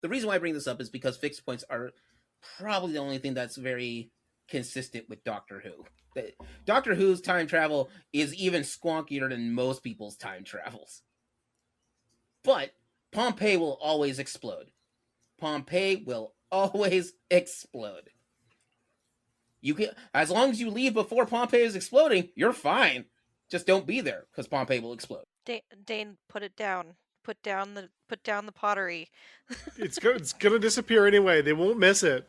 The reason why I bring this up is because fixed points are probably the only thing that's very consistent with Doctor Who. Doctor Who's time travel is even squonkier than most people's time travels. But Pompeii will always explode. Pompeii will always explode. You can, as long as you leave before Pompeii is exploding, you're fine. Just don't be there because Pompeii will explode. Dane, put it down. Put down the pottery. It's gonna disappear anyway. They won't miss it.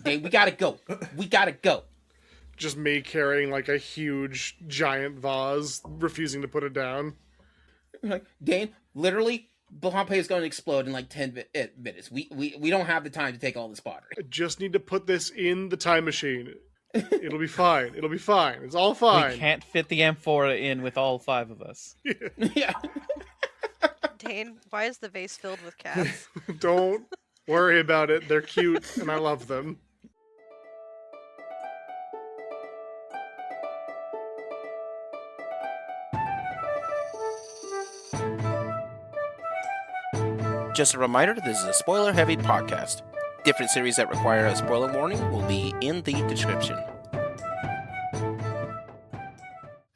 Dane, we gotta go. We gotta go. Just me carrying like a huge giant vase, refusing to put it down. Like, Dane, literally, Pompeii is going to explode in like 10 minutes. We don't have the time to take all this pottery. I just need to put this in the time machine. It'll be fine. It'll be fine. It's all fine. We can't fit the amphora in with all 5 of us. Yeah. Dane, why is the vase filled with cats? Don't worry about it. They're cute and I love them. Just a reminder, this is a spoiler-heavy podcast. Different series that require a spoiler warning will be in the description.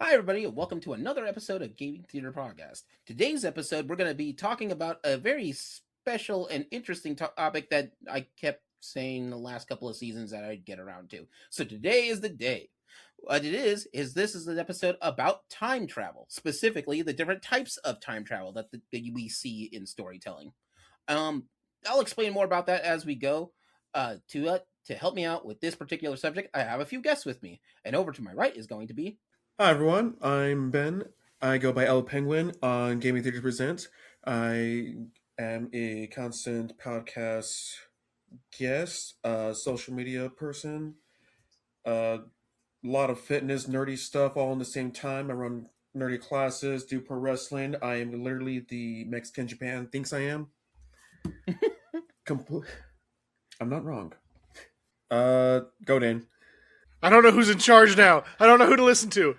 Hi everybody, and welcome to another episode of Gaming Theater Podcast. Today's episode, we're going to be talking about a very special and interesting topic that I kept saying the last couple of seasons that I'd get around to. So today is the day. What it is this is an episode about time travel, specifically the different types of time travel that we see in storytelling. I'll explain more about that as we go. To help me out with this particular subject, I have a few guests with me, and over to my right is going to be... Hi everyone, I'm Ben. I go by El Penguin on Gaming Theater Presents. I am a constant podcast guest, social media person, a lot of fitness, nerdy stuff all in the same time. I run nerdy classes, do pro wrestling. I am literally the Mexican Japan thinks I am. I'm not wrong. Go Dan. I don't know who's in charge now. I don't know who to listen to.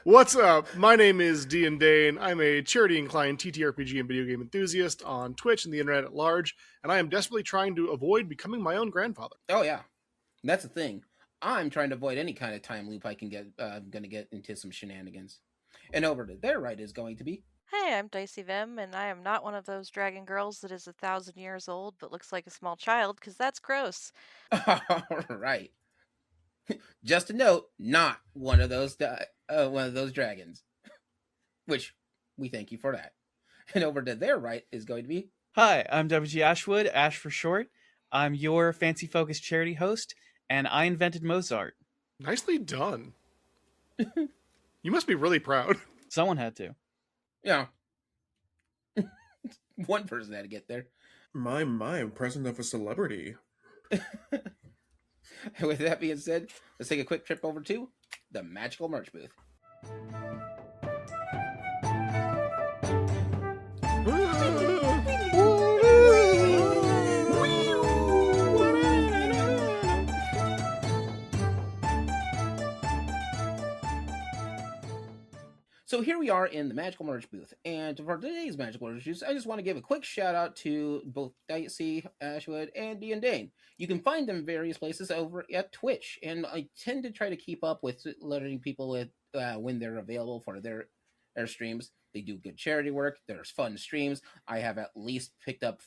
What's up? My name is DandDaine. I'm a charity-inclined TTRPG and video game enthusiast on Twitch and the internet at large, and I am desperately trying to avoid becoming my own grandfather. Oh yeah, that's the thing. I'm trying to avoid any kind of time loop I can get. I'm going to get into some shenanigans. And over to their right is going to be... Hey, I'm Dicey, and I am not one of those dragon girls that is 1,000 years old but looks like a small child, because that's gross. All right. Just a note, not one of those dragons. Which, we thank you for that. And over to their right is going to be... Hi, I'm WG Ashwood, Ash for short. I'm your fancy-focused charity host, and I invented Mozart. Nicely done. You must be really proud. Someone had to. Yeah. One person had to get there. My, I'm president of a celebrity. With that being said, let's take a quick trip over to the magical merch booth. So here we are in the Magical Merch booth, and for today's Magical Merch booth, I just want to give a quick shout out to both Dicey, Ashwood, and DandDaine. You can find them various places over at Twitch, and I tend to try to keep up with letting people with when they're available for their streams. They do good charity work. There's fun streams. I have at least picked up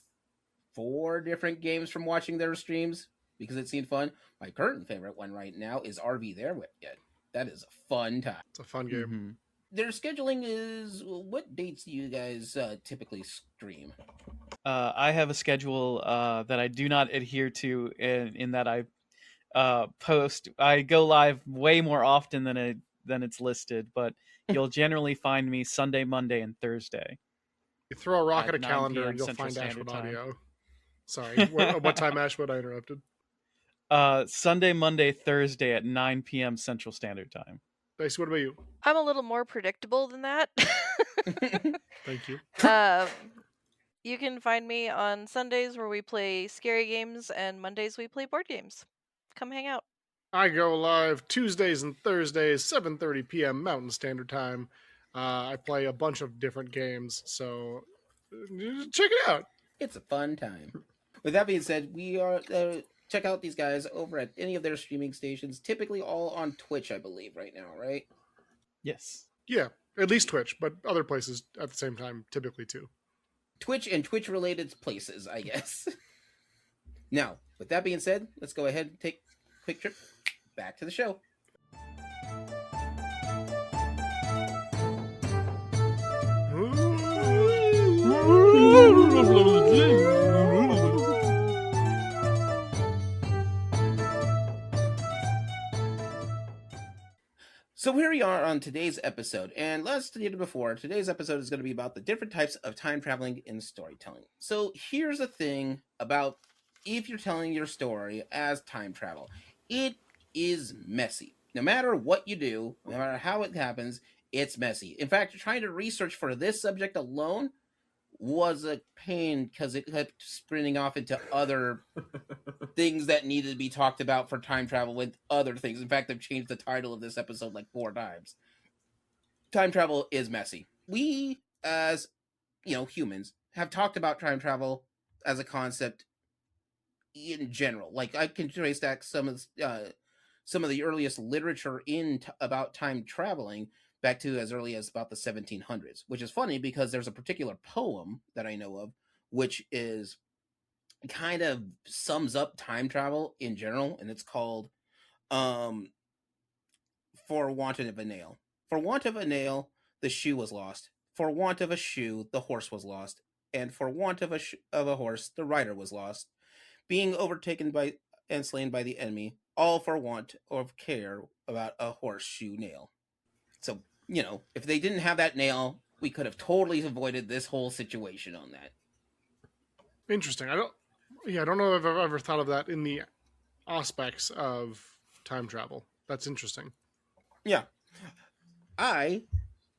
4 different games from watching their streams because it seemed fun. My current favorite one right now is RV There With You. That is a fun time. It's a fun game. Mm-hmm. Their scheduling is... What dates do you guys typically stream? I have a schedule that I do not adhere to in that I post. I go live way more often than it's listed, but you'll generally find me Sunday, Monday, and Thursday. You throw a rock at a 9 calendar PM and you'll Central find Standard Ashwood Time. audio. Sorry, what time Ashwood I interrupted? Sunday, Monday, Thursday at 9 p.m. Central Standard Time. Dice, what about you? I'm a little more predictable than that. Thank you. You can find me on Sundays where we play scary games, and Mondays we play board games. Come hang out. I go live Tuesdays and Thursdays, 7:30 p.m. Mountain Standard Time. I play a bunch of different games, so check it out. It's a fun time. With that being said, we are check out these guys over at any of their streaming stations. Typically, all on Twitch, I believe, right now, right? Yes. Yeah, at least Twitch, but other places at the same time, typically too. Twitch and Twitch-related places, I guess. Now, with that being said, let's go ahead and take a quick trip back to the show. So here we are on today's episode, and as stated before, today's episode is going to be about the different types of time traveling in storytelling. So here's the thing about if you're telling your story as time travel, it is messy. No matter what you do, no matter how it happens, it's messy. In fact, trying to research for this subject alone was a pain because it kept sprinting off into other things that needed to be talked about for time travel with other things. In fact, I've changed the title of this episode like 4 times. Time travel is messy. We, as humans, have talked about time travel as a concept in general. Like I can trace back some of the earliest literature about time traveling back to as early as about the 1700s, which is funny because there's a particular poem that I know of, which is kind of sums up time travel in general, and it's called For Want of a Nail. For want of a nail, the shoe was lost. For want of a shoe, the horse was lost. And for want of a horse, the rider was lost, being overtaken by and slain by the enemy, all for want of care about a horseshoe nail. So, if they didn't have that nail, we could have totally avoided this whole situation on that. Interesting. I don't know if I've ever thought of that in the aspects of time travel. That's interesting. Yeah. I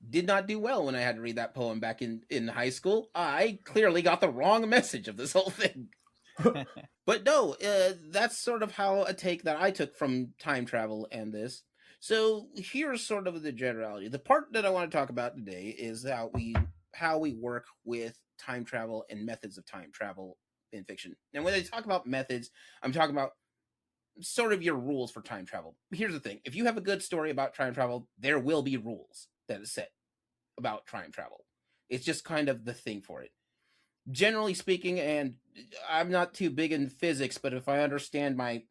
did not do well when I had to read that poem back in high school. I clearly got the wrong message of this whole thing. But no, that's sort of how a take that I took from time travel and this. So here's sort of the generality. The part that I want to talk about today is how we work with time travel and methods of time travel in fiction. And when I talk about methods, I'm talking about sort of your rules for time travel. Here's the thing. If you have a good story about time travel, there will be rules that is set about time travel. It's just kind of the thing for it. Generally speaking, and I'm not too big in physics, but if I understand my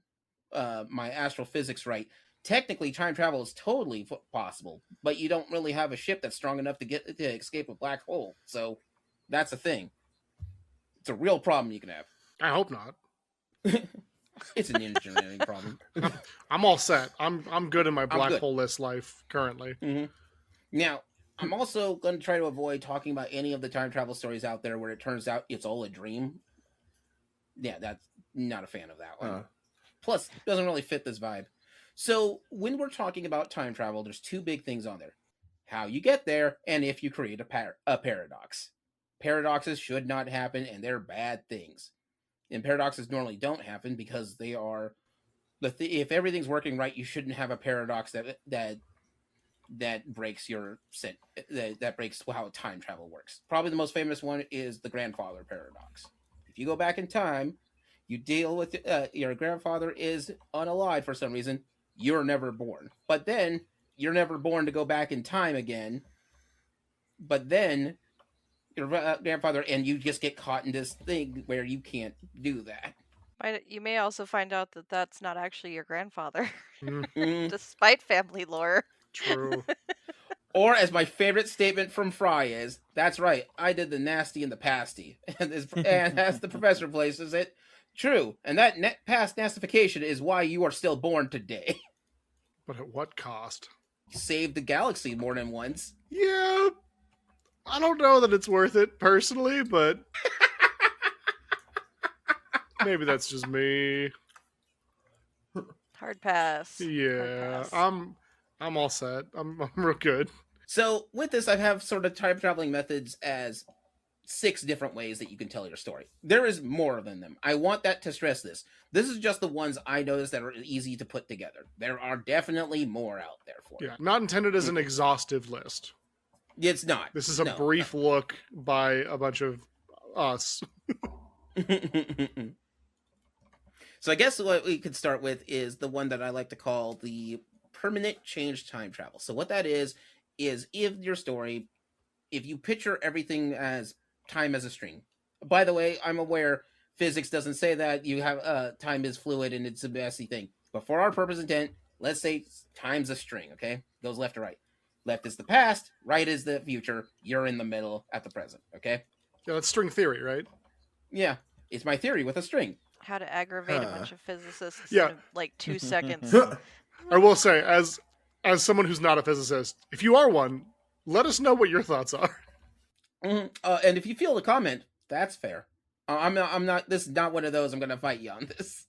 astrophysics right, technically time travel is totally possible, but you don't really have a ship that's strong enough to escape a black hole. So that's a thing. It's a real problem you can have. I hope not. It's an engineering problem. I'm all set. I'm good in my black hole-less life currently. Mm-hmm. Now, I'm also going to try to avoid talking about any of the time travel stories out there where it turns out it's all a dream. Yeah, that's not a fan of that one. Plus, it doesn't really fit this vibe. So, when we're talking about time travel, there's 2 big things on there. How you get there, and if you create a paradox. Paradoxes should not happen, and they're bad things. And paradoxes normally don't happen because they are... if everything's working right, you shouldn't have a paradox that breaks that breaks how time travel works. Probably the most famous one is the grandfather paradox. If you go back in time, you deal with your grandfather is unalive for some reason, you're never born. But then you're never born to go back in time again. But then your grandfather and you just get caught in this thing where you can't do that. You may also find out that that's not actually your grandfather, Mm, despite family lore. true. Or as my favorite statement from Fry is, that's right, I did the nasty and the pasty. And as the professor places it, true. And that past nastification is why you are still born today. But at what cost? Saved the galaxy more than once. Yeah. I don't know that it's worth it personally, but maybe that's just me. Hard pass. Yeah. Hard pass. I'm all set. I'm real good. So with this, I have sort of time traveling methods as 6 different ways that you can tell your story. There is more than them. I want that to stress this. This is just the ones I noticed that are easy to put together. There are definitely more out there for you. Not intended as an exhaustive list. It's not. This is a brief look by a bunch of us. So I guess what we could start with is the one that I like to call the permanent change time travel. So what that is if your story, if you picture everything as time as a string. By the way, I'm aware physics doesn't say that. You have time is fluid and it's a messy thing. But for our purpose intent, let's say time's a string, okay? Goes left to right. Left is the past, right is the future. You're in the middle at the present, okay? Yeah, that's string theory, right? Yeah, it's my theory with a string. How to aggravate a Huh. bunch of physicists Yeah. in like 2 seconds. I will say, as someone who's not a physicist, if you are one, let us know what your thoughts are. And if you feel the comment, that's fair. I'm not. This is not one of those. I'm gonna fight you on this.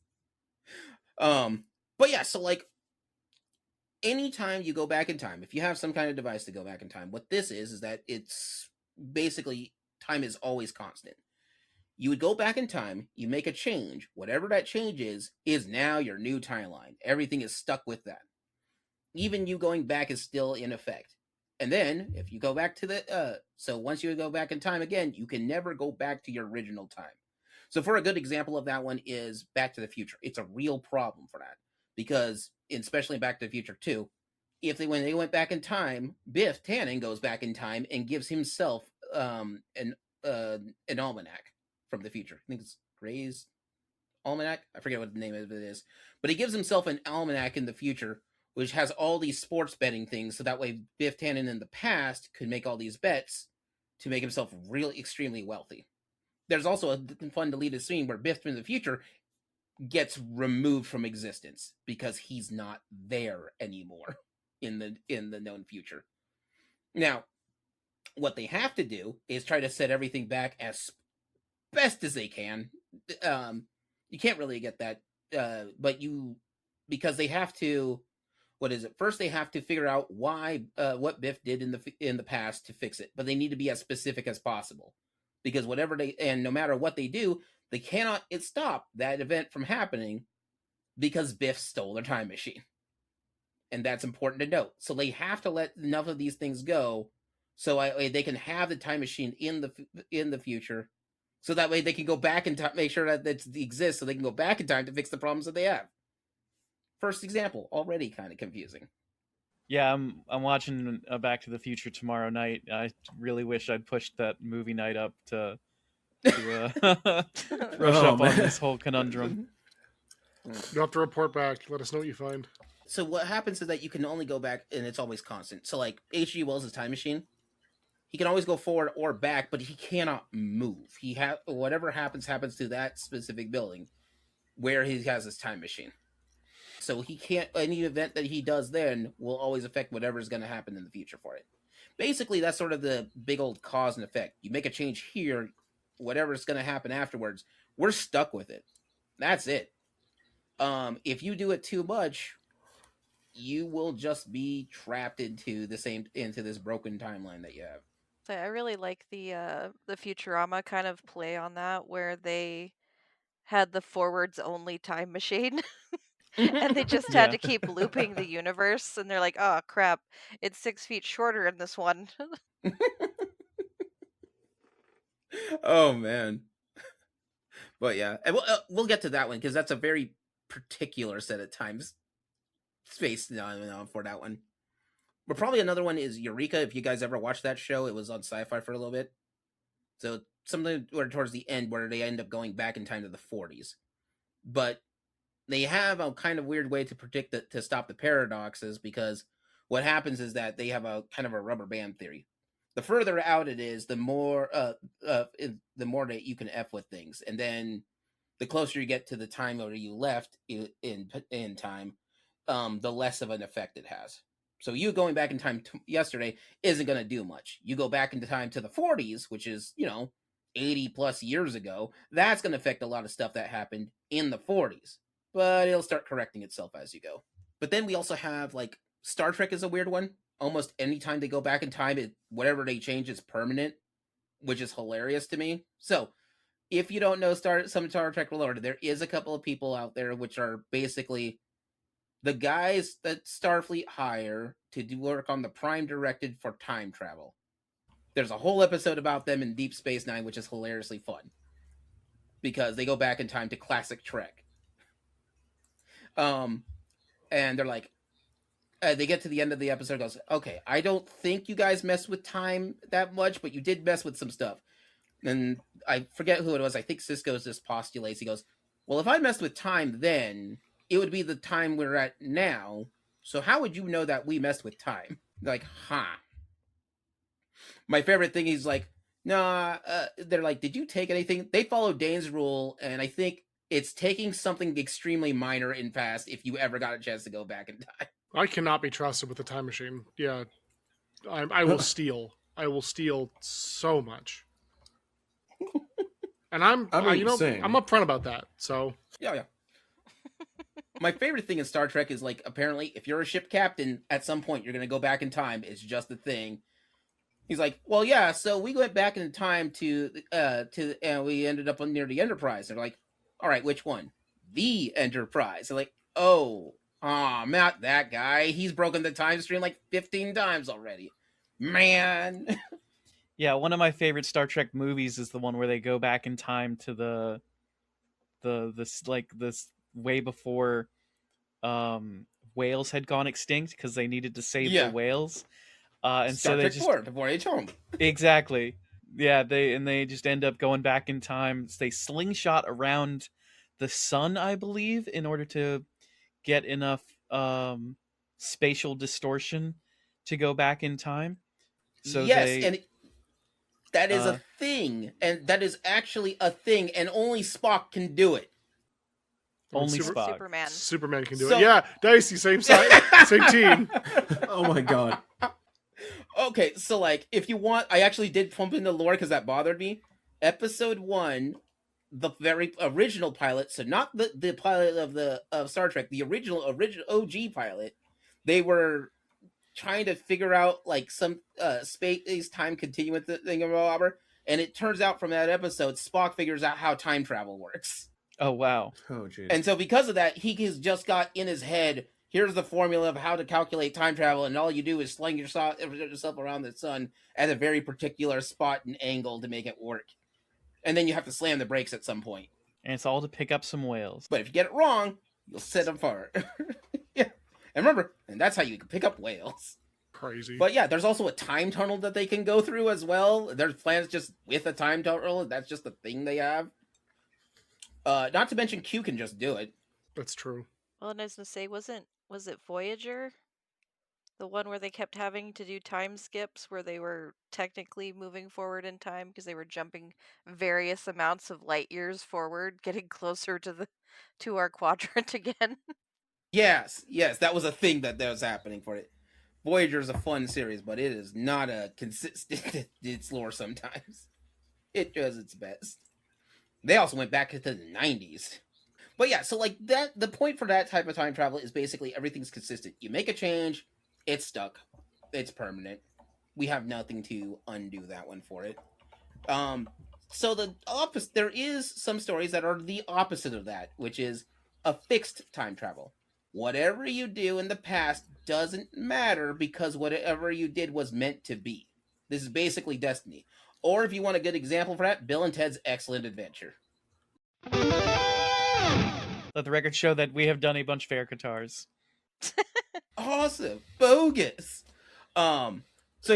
But yeah. So like, anytime you go back in time, if you have some kind of device to go back in time, what this is that it's basically time is always constant. You would go back in time, you make a change. Whatever that change is now your new timeline. Everything is stuck with that. Even you going back is still in effect. And then if you go back to so once you go back in time again, you can never go back to your original time. So for a good example of that one is Back to the Future. It's a real problem for that because especially in Back to the Future 2, when they went back in time, Biff Tannen goes back in time and gives himself an almanac from the future. I think it's Gray's almanac. I forget what the name of it is, but he gives himself an almanac in the future, which has all these sports betting things. So that way, Biff Tannen in the past could make all these bets to make himself really extremely wealthy. There's also a fun deleted scene where Biff in the future gets removed from existence because he's not there anymore in the known future. Now, what they have to do is try to set everything back as best as they can. You can't really get that, but because they have to. What is it? First, they have to figure out why what Biff did in the past to fix it, but they need to be as specific as possible because no matter what they do, they cannot stop that event from happening because Biff stole their time machine, and that's important to note. So they have to let enough of these things go, so they can have the time machine in the future. So that way they can go back in time, make sure that it exists, so they can go back in time to fix the problems that they have. First example, already kind of confusing. Yeah, I'm watching Back to the Future tomorrow night. I really wish I'd pushed that movie night up to brush Oh, up on man. this whole conundrum. You'll have to report back. Let us know what you find. So what happens is that you can only go back, and it's always constant. So like H.G. Wells' time machine, he can always go forward or back, but he cannot move. Whatever happens to that specific building where he has his time machine. So he can't. Any event that he does then will always affect whatever is going to happen in the future for it. Basically, that's sort of the big old cause and effect. You make a change here, whatever is going to happen afterwards, we're stuck with it. That's it. If you do it too much, you will just be trapped into this broken timeline that you have. So I really like the Futurama kind of play on that, where they had the forwards only time machine, and they just had Yeah. to keep looping the universe, and they're like, "Oh crap, it's 6 feet shorter in this one." Oh man. But yeah, and we'll get to that one because that's a very particular set of times space for that one. But probably another one is Eureka. If you guys ever watched that show, it was on Sci-Fi for a little bit. So something where towards the end where they end up going back in time to the 40s. But they have a kind of weird way to predict to stop the paradoxes because what happens is that they have a kind of a rubber band theory. The further out it is, the more that you can f with things, and then the closer you get to the time where you left in time, the less of an effect it has. So you going back in time yesterday isn't going to do much. You go back into time to the 40s, which is 80 plus years ago. That's going to affect a lot of stuff that happened in the 40s, but it'll start correcting itself as you go. But then we also have like Star Trek is a weird one. Almost any time they go back in time, whatever they change is permanent, which is hilarious to me. So if you don't know some Star Trek lore, there is a couple of people out there which are basically the guys that Starfleet hire to do work on the Prime Directive for time travel. There's a whole episode about them in Deep Space Nine, which is hilariously fun because they go back in time to classic Trek. And they're like, they get to the end of the episode, goes, okay, I don't think you guys mess with time that much, but you did mess with some stuff. And I forget who it was. I think Sisko's just postulates. He goes, well, if I messed with time then, it would be the time we're at now. So how would you know that we messed with time? Like, My favorite thing, he's like, nah, they're like, did you take anything? They follow Dane's rule, and I think it's taking something extremely minor and fast if you ever got a chance to go back in time. I cannot be trusted with the time machine. Yeah, I will steal. I will steal so much. And I'm upfront about that. So yeah. My favorite thing in Star Trek is, like, apparently if you're a ship captain, at some point you're going to go back in time. It's just a thing. He's like, well, yeah, so we went back in time and we ended up near the Enterprise. They're like, all right, which one? The Enterprise. They're like, oh, not that guy. He's broken the time stream like 15 times already. Man. Yeah, one of my favorite Star Trek movies is the one where they go back in time to this way before whales had gone extinct because they needed to save the whales. And Star so they Trek just 4, before H home. Exactly. Yeah, they just end up going back in time. They slingshot around the sun, I believe, in order to get enough spatial distortion to go back in time. So and that is a thing, and that is actually a thing, and only Spock can do it. Only Spock. Superman can do it. Yeah, Dicey, same side, same team. Oh my god. Okay, so, like, if you want, I actually did pump in the lore because that bothered me. Episode 1, the very original pilot, so not the pilot of Star Trek, the original OG pilot, they were trying to figure out, like, some space time continuum thing or whatever, and it turns out from that episode, Spock figures out how time travel works. Oh, wow. Oh, jeez. And so because of that, he has just got in his head, here's the formula of how to calculate time travel, and all you do is sling yourself around the sun at a very particular spot and angle to make it work. And then you have to slam the brakes at some point. And it's all to pick up some whales. But if you get it wrong, you'll set them apart. Yeah. And remember, and that's how you can pick up whales. Crazy. But yeah, there's also a time tunnel that they can go through as well. There's plans just with a time tunnel. That's just the thing they have. Not to mention Q can just do it. That's true. Well, and I was going to say, was it Voyager? The one where they kept having to do time skips where they were technically moving forward in time because they were jumping various amounts of light years forward, getting closer to our quadrant again. Yes, that was a thing that was happening for it. Voyager is a fun series, but it is not a consistent its lore sometimes. It does its best. They also went back into the 90s. But yeah, so like that, the point for that type of time travel is basically everything's consistent. You make a change, it's stuck. It's permanent. We have nothing to undo that one for it. So the opposite, there is some stories that are the opposite of that, which is a fixed time travel. Whatever you do in the past doesn't matter because whatever you did was meant to be. This is basically destiny. Or if you want a good example for that, Bill and Ted's Excellent Adventure. Let the record show that we have done a bunch of air guitars. Awesome. Bogus. So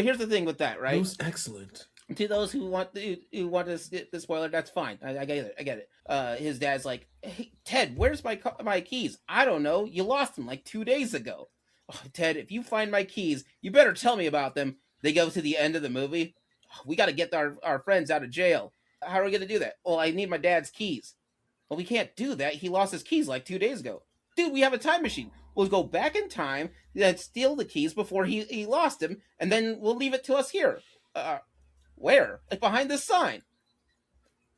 here's the thing with that, right? It was excellent. To those who want to skip the spoiler, that's fine. I get it. His dad's like, hey, Ted, where's my keys? I don't know. You lost them like 2 days ago. Oh, Ted, if you find my keys, you better tell me about them. They go to the end of the movie. We got to get our friends out of jail. How are we going to do that? Well, I need my dad's keys. Well, we can't do that. He lost his keys like 2 days ago. Dude, we have a time machine. We'll go back in time and steal the keys before he lost them, and then we'll leave it to us here. Where? Like behind this sign.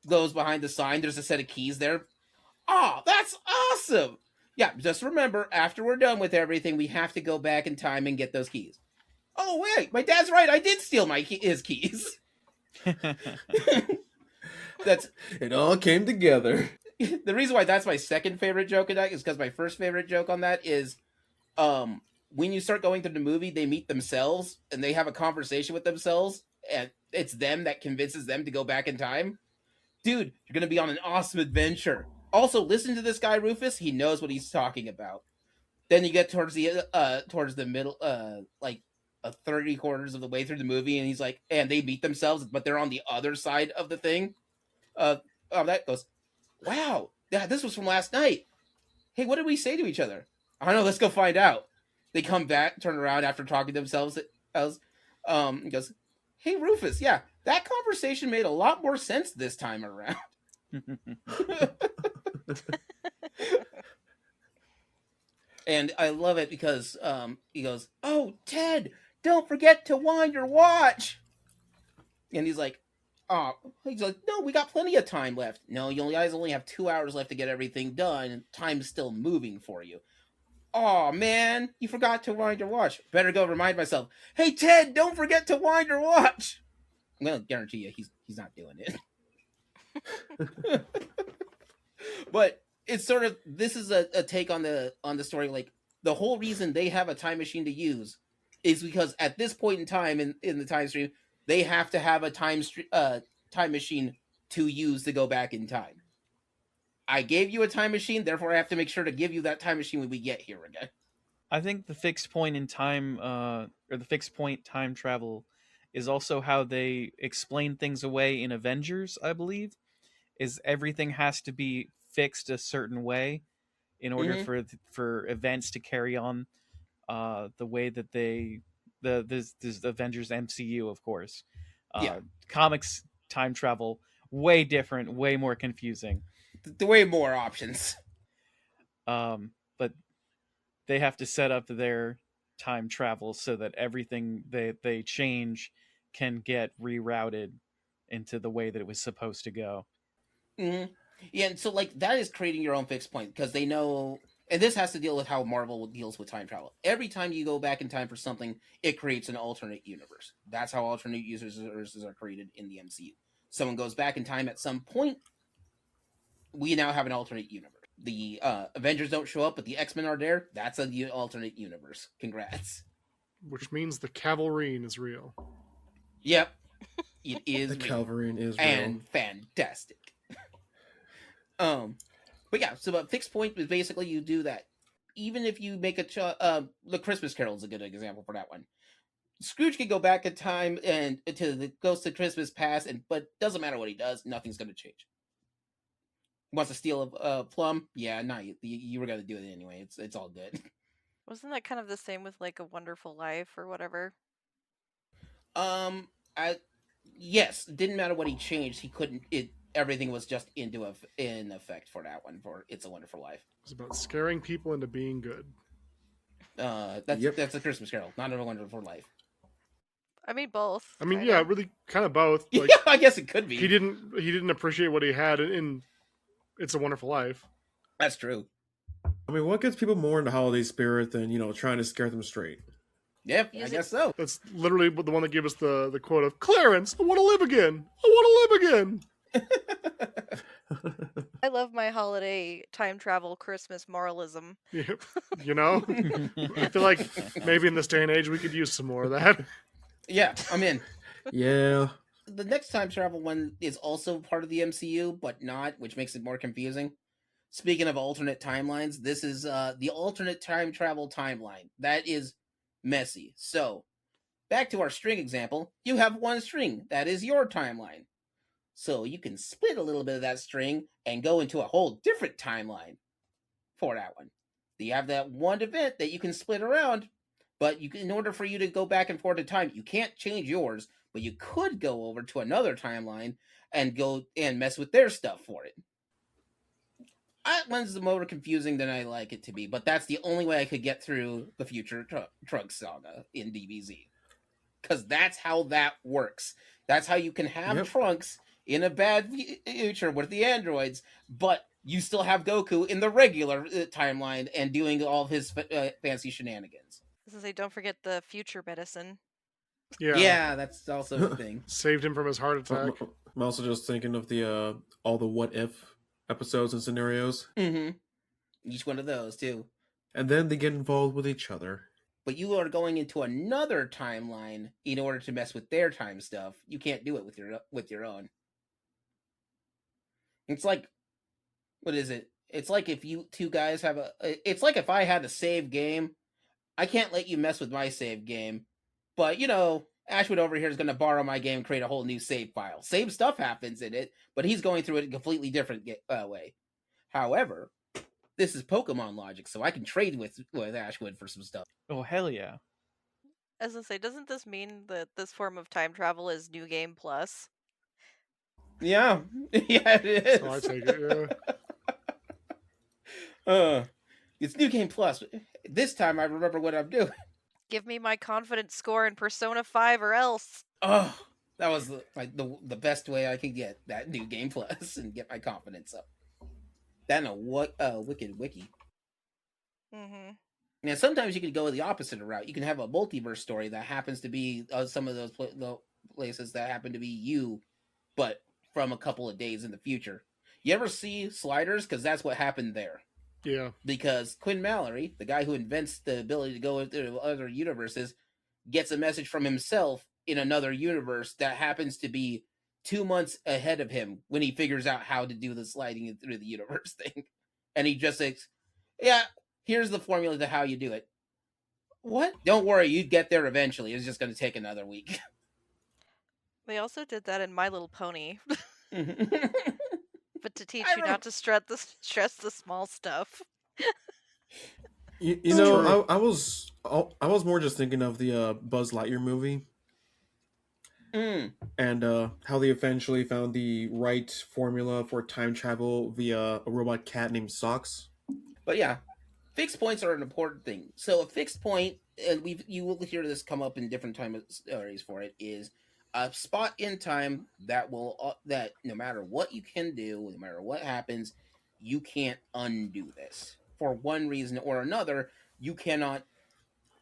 Goes behind the sign. There's a set of keys there. Oh, that's awesome. Yeah, just remember, after we're done with everything, we have to go back in time and get those keys. Oh, wait, my dad's right. I did steal his keys. It all came together. The reason why that's my second favorite joke in that is because my first favorite joke on that is when you start going through the movie, they meet themselves and they have a conversation with themselves. and it's them that convinces them to go back in time. Dude, you're gonna be on an awesome adventure. Also, listen to this guy Rufus. He knows what he's talking about. Then you get towards the middle, like 30 quarters of the way through the movie, and he's like, and they meet themselves, but they're on the other side of the thing. That goes, wow, yeah, this was from last night. Hey, what did we say to each other? I don't know. Let's go find out. They come back, turn around after talking to themselves. He goes, hey, Rufus, yeah, that conversation made a lot more sense this time around. And I love it because he goes, oh, Ted, don't forget to wind your watch. And he's like, no, we got plenty of time left. No, you guys only have 2 hours left to get everything done, and time's still moving for you. Oh man, you forgot to wind your watch. Better go remind myself. Hey Ted, don't forget to wind your watch. I'm gonna guarantee you he's not doing it. But it's sort of, this is a take on the story. Like, the whole reason they have a time machine to use is because at this point in time in the time stream, they have to have a time machine to use to go back in time. I gave you a time machine, therefore I have to make sure to give you that time machine when we get here again. I think the fixed point in time, or the fixed point time travel, is also how they explain things away in Avengers, I believe. Is everything has to be fixed a certain way in order for events to carry on the way that this Avengers MCU, of course. Comics time travel, way different, way more confusing. The way more options. But they have to set up their time travel so that everything they change can get rerouted into the way that it was supposed to go. Mm-hmm. Yeah, and so like that is creating your own fixed point, because they know, and this has to deal with how Marvel deals with time travel. Every time you go back in time for something, it creates an alternate universe. That's how alternate universes are created in the MCU. Someone goes back in time at some point, we now have an alternate universe. The Avengers don't show up, but the X-Men are there. That's an alternate universe. Congrats. Which means the Cavalrine is real. Yep. It is The Cavalrine is real. and fantastic. But yeah, so a fixed point is basically you do that. Even if you make the Christmas Carol is a good example for that one. Scrooge can go back in time and to the Ghost of Christmas Past, but doesn't matter what he does, nothing's going to change. Wants to steal a plum? Yeah, no, you were going to do it anyway. It's all good. Wasn't that kind of the same with like A Wonderful Life or whatever? Yes, didn't matter what he changed. He couldn't. Everything was just in effect for that one, for It's a Wonderful Life. It's about scaring people into being good. That's a Christmas Carol, not A Wonderful Life. I mean, both. I mean, kinda. yeah, really, kind of both. Like, Yeah, I guess it could be. he didn't appreciate what he had in It's a Wonderful Life. That's true. I mean, what gets people more in the holiday spirit than, trying to scare them straight? Yep, I guess so. That's literally the one that gave us the quote of, Clarence, I want to live again. I want to live again. I love my holiday time travel Christmas moralism. Yeah, I feel like maybe in this day and age we could use some more of that. Yeah, I'm in. Yeah. The next time travel one is also part of the MCU, but not, which makes it more confusing. Speaking of alternate timelines, this is the alternate time travel timeline. That is messy. So, back to our string example, you have one string. That is your timeline. So you can split a little bit of that string and go into a whole different timeline for that one. You have that one event that you can split around, but in order for you to go back and forth in time, you can't change yours, but you could go over to another timeline and go and mess with their stuff for it. That one's more confusing than I like it to be, but that's the only way I could get through the Future Trunks saga in DBZ. Because that's how that works. That's how you can have Trunks in a bad future with the androids, but you still have Goku in the regular timeline and doing all of his fancy shenanigans. I was gonna say, don't forget the future medicine. Yeah, that's also a thing. Saved him from his heart attack. I'm also just thinking of the all the what if episodes and scenarios. Mm-hmm. Each one of those too. And then they get involved with each other. but you are going into another timeline in order to mess with their time stuff. You can't do it with your own. It's like, what is it? It's like if you two guys have it's like if I had a save game, I can't let you mess with my save game, but Ashwood over here is going to borrow my game and create a whole new save file. Same stuff happens in it, but he's going through it in a completely different way. However, this is Pokemon logic, so I can trade with Ashwood for some stuff. Oh, hell yeah. As I say, doesn't this mean that this form of time travel is New Game Plus? Yeah, yeah, it is. So I take it, It's New Game Plus. This time I remember what I'm doing. Give me my confidence score in Persona 5 or else. Oh, that was the best way I could get that New Game Plus and get my confidence up. That and a wicked wiki. Mm-hmm. Now, sometimes you could go the opposite route. You can have a multiverse story that happens to be some of those places that happen to be you, but from a couple of days in the future. You ever see Sliders? Because that's what happened there. Yeah. Because Quinn Mallory, the guy who invents the ability to go into other universes, gets a message from himself in another universe that happens to be 2 months ahead of him when he figures out how to do the sliding through the universe thing. And he just says, yeah, here's the formula to how you do it. What? Don't worry, you get there eventually. It's just going to take another week. They also did that in My Little Pony. But to teach I you not to stress the small stuff. You It's know, true. I was more just thinking of the Buzz Lightyear movie and how they eventually found the right formula for time travel via a robot cat named Socks. But yeah, fixed points are an important thing. So a fixed point, and you will hear this come up in different time stories for it, is a spot in time that that no matter what you can do, no matter what happens, you can't undo this. For one reason or another, you cannot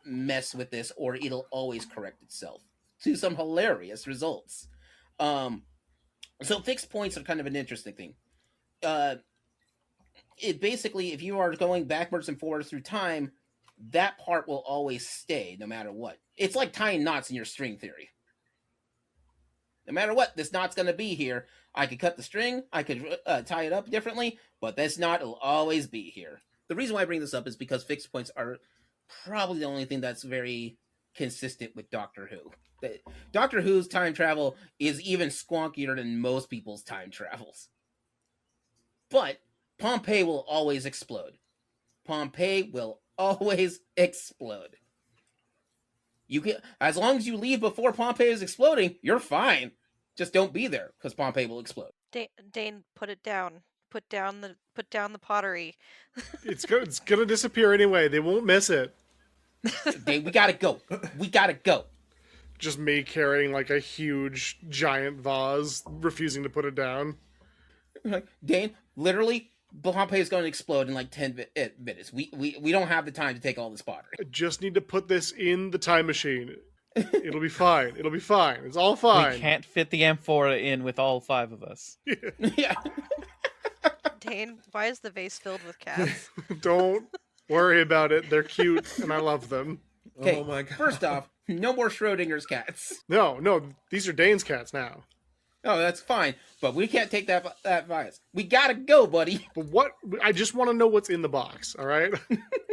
mess with this, or it'll always correct itself to some hilarious results. So fixed points are kind of an interesting thing. It basically, if you are going backwards and forwards through time, that part will always stay no matter what. It's like tying knots in your string theory. No matter what, this knot's going to be here. I could cut the string, I could tie it up differently, but this knot will always be here. The reason why I bring this up is because fixed points are probably the only thing that's very consistent with Doctor Who. Doctor Who's time travel is even squonkier than most people's time travels. But Pompeii will always explode. Pompeii will always explode. You can, as long as you leave before Pompeii is exploding, you're fine. Just don't be there because Pompeii will explode. Dane, put it down. Put down the pottery. It's gonna disappear anyway. They won't miss it. Dane, we gotta go. We gotta go. Just me carrying like a huge giant vase, refusing to put it down. Dane, literally, Pompeii is going to explode in like 10 minutes. We don't have the time to take all this pottery. I just need to put this in the time machine. It'll be fine. It'll be fine. It's all fine. We can't fit the amphora in with all 5 of us. Yeah. Dane, why is the vase filled with cats? Don't worry about it. They're cute and I love them. Okay, Oh my god. first off, no more Schrodinger's cats. No, these are Dane's cats now. Oh, that's fine, but we can't take that bias. We gotta go, buddy. But what? I just want to know what's in the box. All right.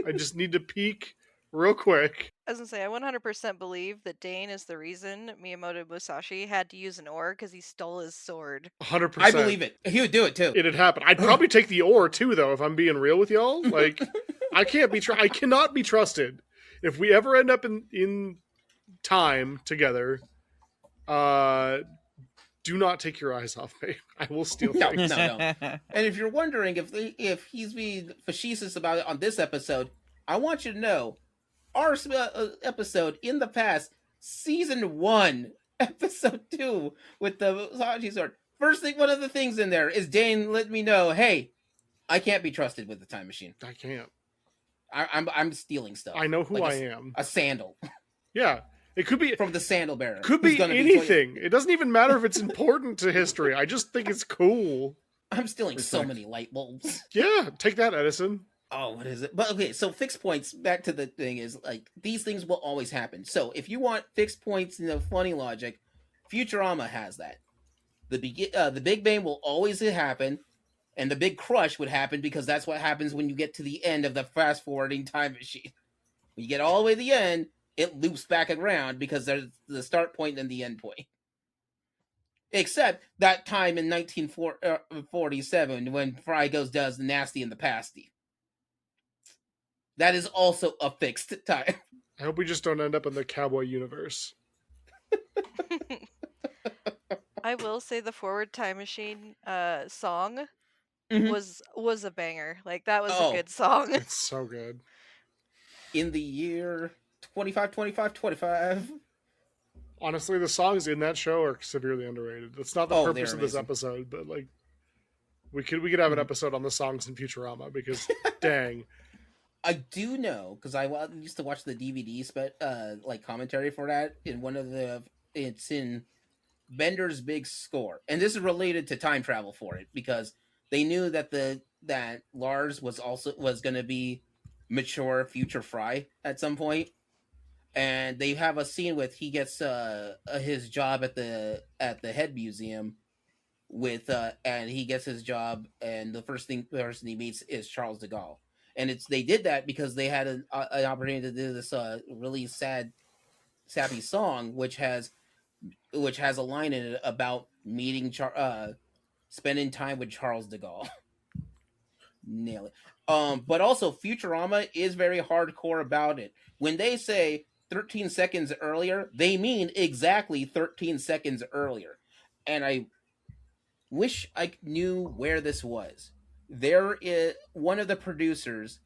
I just need to peek real quick. I was gonna say, I 100% believe that Dane is the reason Miyamoto Musashi had to use an oar because he stole his sword. 100%. I believe it. He would do it too. It'd happen. I'd probably take the ore too, though, if I'm being real with y'all. Like, I cannot be trusted. If we ever end up in time together, do not take your eyes off me. I will steal No, things. no. And if you're wondering if he's being facetious about it on this episode, I want you to know our episode in the past, season 1, episode 2, with the Musashi sword. First thing, one of the things in there is Dane let me know, hey, I can't be trusted with the time machine. I can't. I'm stealing stuff. I know who Like I am. A sandal Yeah. It could be from the sandal bearer. could who's be gonna anything. It doesn't even matter if it's important to history. I just think it's cool. I'm stealing so Respect. many light bulbs. Yeah, take that, Edison. Oh, what is it? But okay, so fixed points. Back to the thing is like these things will always happen. So if you want fixed points in the funny logic, Futurama has that. The Big Bang will always happen, and the Big Crush would happen because that's what happens when you get to the end of the fast forwarding time machine. When you get all the way to the end, it loops back around because there's the start point and the end point. Except that time in 1947 when Fry does the nasty and the pasty. That is also a fixed time. I hope we just don't end up in the cowboy universe. I will say the Forward Time Machine song Mhm. was a banger. Like that was Oh. a good song. It's so good. In the year 25. Honestly, the songs in that show are severely underrated. That's not the Oh, purpose they're of this amazing. episode, but like we could have an episode on the songs in Futurama because dang. I do know because I used to watch the DVD like commentary for that in one of the. It's in Bender's Big Score, and this is related to time travel for it because they knew that that Lars was going to be mature future Fry at some point, and they have a scene with he gets his job at the head museum with and he gets his job, and the person he meets is Charles de Gaulle. And they did that because they had an opportunity to do this really sappy song, which has a line in it about meeting spending time with Charles de Gaulle. Nail it. But also Futurama is very hardcore about it. When they say 13 seconds earlier, they mean exactly 13 seconds earlier. And I wish I knew where this was. One of the producers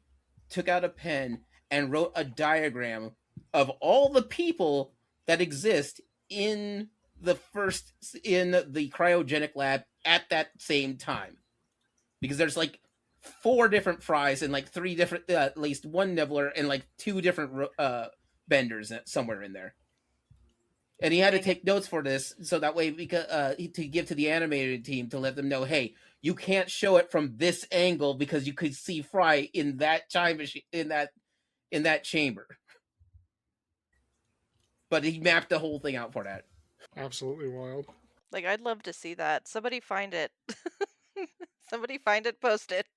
took out a pen and wrote a diagram of all the people that exist in the cryogenic lab at that same time, because there's like 4 different Fries and like 3 different at least 1 Nibbler and like 2 different Benders somewhere in there. And he had to take notes for this so that way to give to the animated team to let them know, hey, you can't show it from this angle because you could see Fry in that time machine in that chamber. But he mapped the whole thing out for that. Absolutely wild. Like I'd love to see that. Somebody find it. Somebody find it, post it.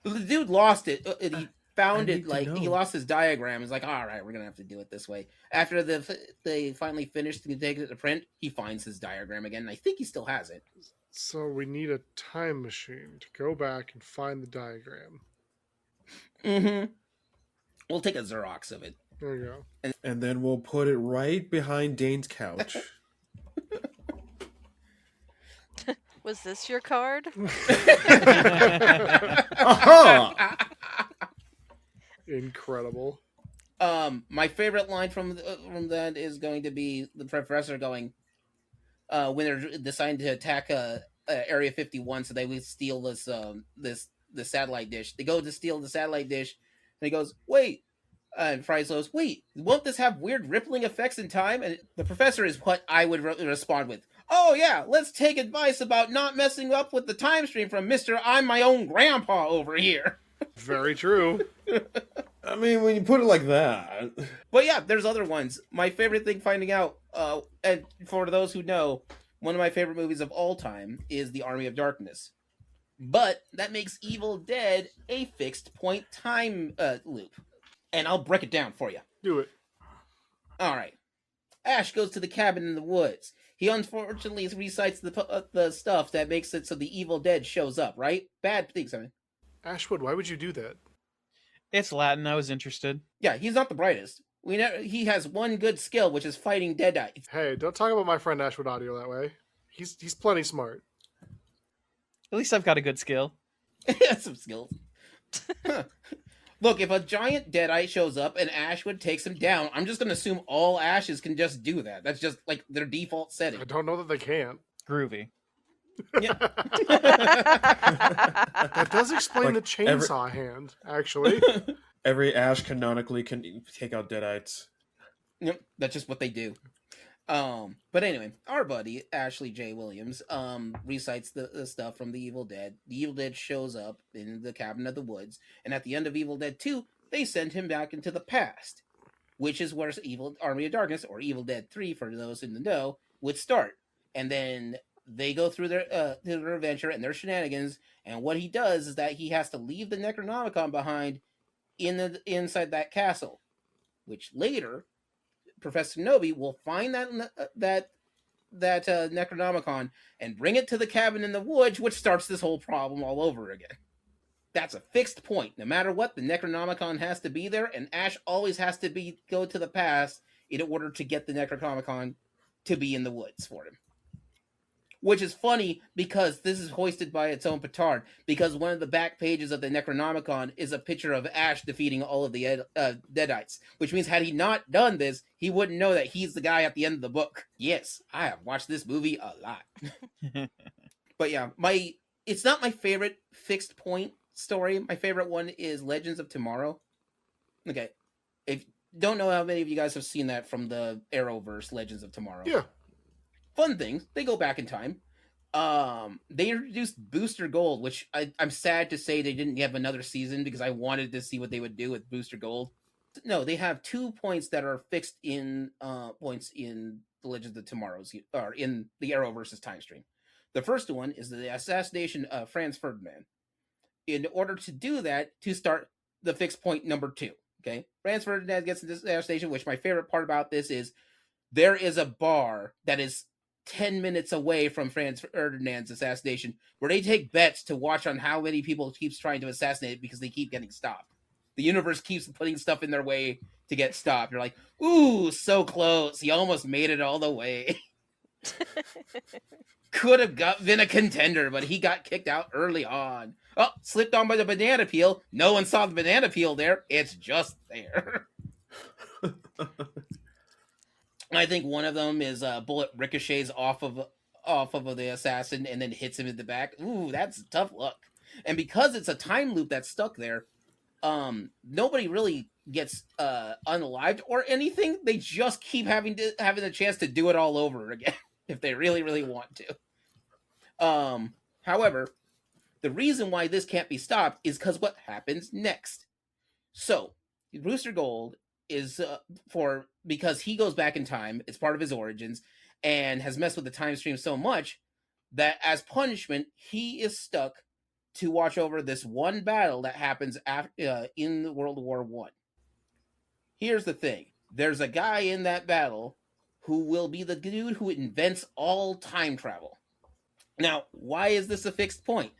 The dude lost it. He found I it need to like he know. lost his diagram. He's like, all right, we're gonna have to do it this way. After they finally finished and take it to print, he finds his diagram again. And I think he still has it. So we need a time machine to go back and find the diagram. Mm-hmm. We'll take a Xerox of it. There you go. And then we'll put it right behind Dane's couch. Was this your card? Aha! Incredible. My favorite line from that is going to be the professor going, when they're deciding to attack Area 51, so they would steal the satellite dish. They go to steal the satellite dish, and he goes, "Wait." And Fry goes, "Wait, won't this have weird rippling effects in time?" And the professor is what I would respond with. "Oh yeah, let's take advice about not messing up with the time stream from Mr. I'm my own grandpa over here." Very true. I mean, when you put it like that. But yeah, there's other ones. My favorite thing finding out, and for those who know, one of my favorite movies of all time is The Army of Darkness. But that makes Evil Dead a fixed point time loop. And I'll break it down for you. Do it. All right. Ash goes to the cabin in the woods. He unfortunately recites the stuff that makes it so the Evil Dead shows up, right? Bad things, I mean. Ashwood, why would you do that? It's Latin. I was interested. Yeah, he's not the brightest. He has one good skill, which is fighting deadites. Hey, don't talk about my friend Ashwood Audio that way. He's plenty smart. At least I've got a good skill. He has some skills. Look, if a giant deadite shows up and Ashwood takes him down, I'm just going to assume all Ashes can just do that. That's just like their default setting. I don't know that they can. Groovy. Yeah. That does explain Like, the chainsaw hand, actually. Every Ash canonically can take out Deadites. Yep, that's just what they do. But anyway, our buddy Ashley J. Williams recites the stuff from the Evil Dead. The Evil Dead shows up in the cabin of the woods, and at the end of Evil Dead 2, they send him back into the past, which is where Evil Army of Darkness, or Evil Dead 3 for those in the know, would start. And then they go through their adventure and their shenanigans, and what he does is that he has to leave the Necronomicon behind inside that castle, which later Professor Nobi will find that Necronomicon and bring it to the cabin in the woods, which starts this whole problem all over again. That's a fixed point. No matter what, the Necronomicon has to be there, and Ash always has to go to the past in order to get the Necronomicon to be in the woods for him. Which is funny because this is hoisted by its own petard, because one of the back pages of the Necronomicon is a picture of Ash defeating all of the Deadites, which means had he not done this, he wouldn't know that he's the guy at the end of the book. Yes, I have watched this movie a lot. But yeah, it's not my favorite fixed point story. My favorite one is Legends of Tomorrow. Okay, if don't know how many of you guys have seen that from the Arrowverse, Legends of Tomorrow. Yeah. Fun things. They go back in time. They introduced Booster Gold, which I'm sad to say they didn't have another season because I wanted to see what they would do with Booster Gold. No, they have 2 points that are fixed in points in the Legends of Tomorrow's, or in the Arrowverse's time stream. The first one is the assassination of Franz Ferdinand. In order to do that, to start the fixed point number 2, okay? Franz Ferdinand gets into the assassination, which my favorite part about this is there is a bar that is 10 minutes away from Franz Ferdinand's assassination where they take bets to watch on how many people keeps trying to assassinate it because they keep getting stopped. The universe keeps putting stuff in their way to get stopped. You're like, ooh, so close. He almost made it all the way. Could have been a contender, but he got kicked out early on. Oh, slipped on by the banana peel. No one saw the banana peel there. It's just there. I think one of them is a bullet ricochets off of the assassin and then hits him in the back. Ooh, that's tough luck. And because it's a time loop that's stuck there, nobody really gets unalived or anything. They just keep having the chance to do it all over again if they really, really want to. However, the reason why this can't be stopped is because what happens next. So, Booster Gold is because he goes back in time. It's part of his origins and has messed with the time stream so much that as punishment, he is stuck to watch over this one battle that happens in World War I. Here's the thing. There's a guy in that battle who will be the dude who invents all time travel. Now, why is this a fixed point?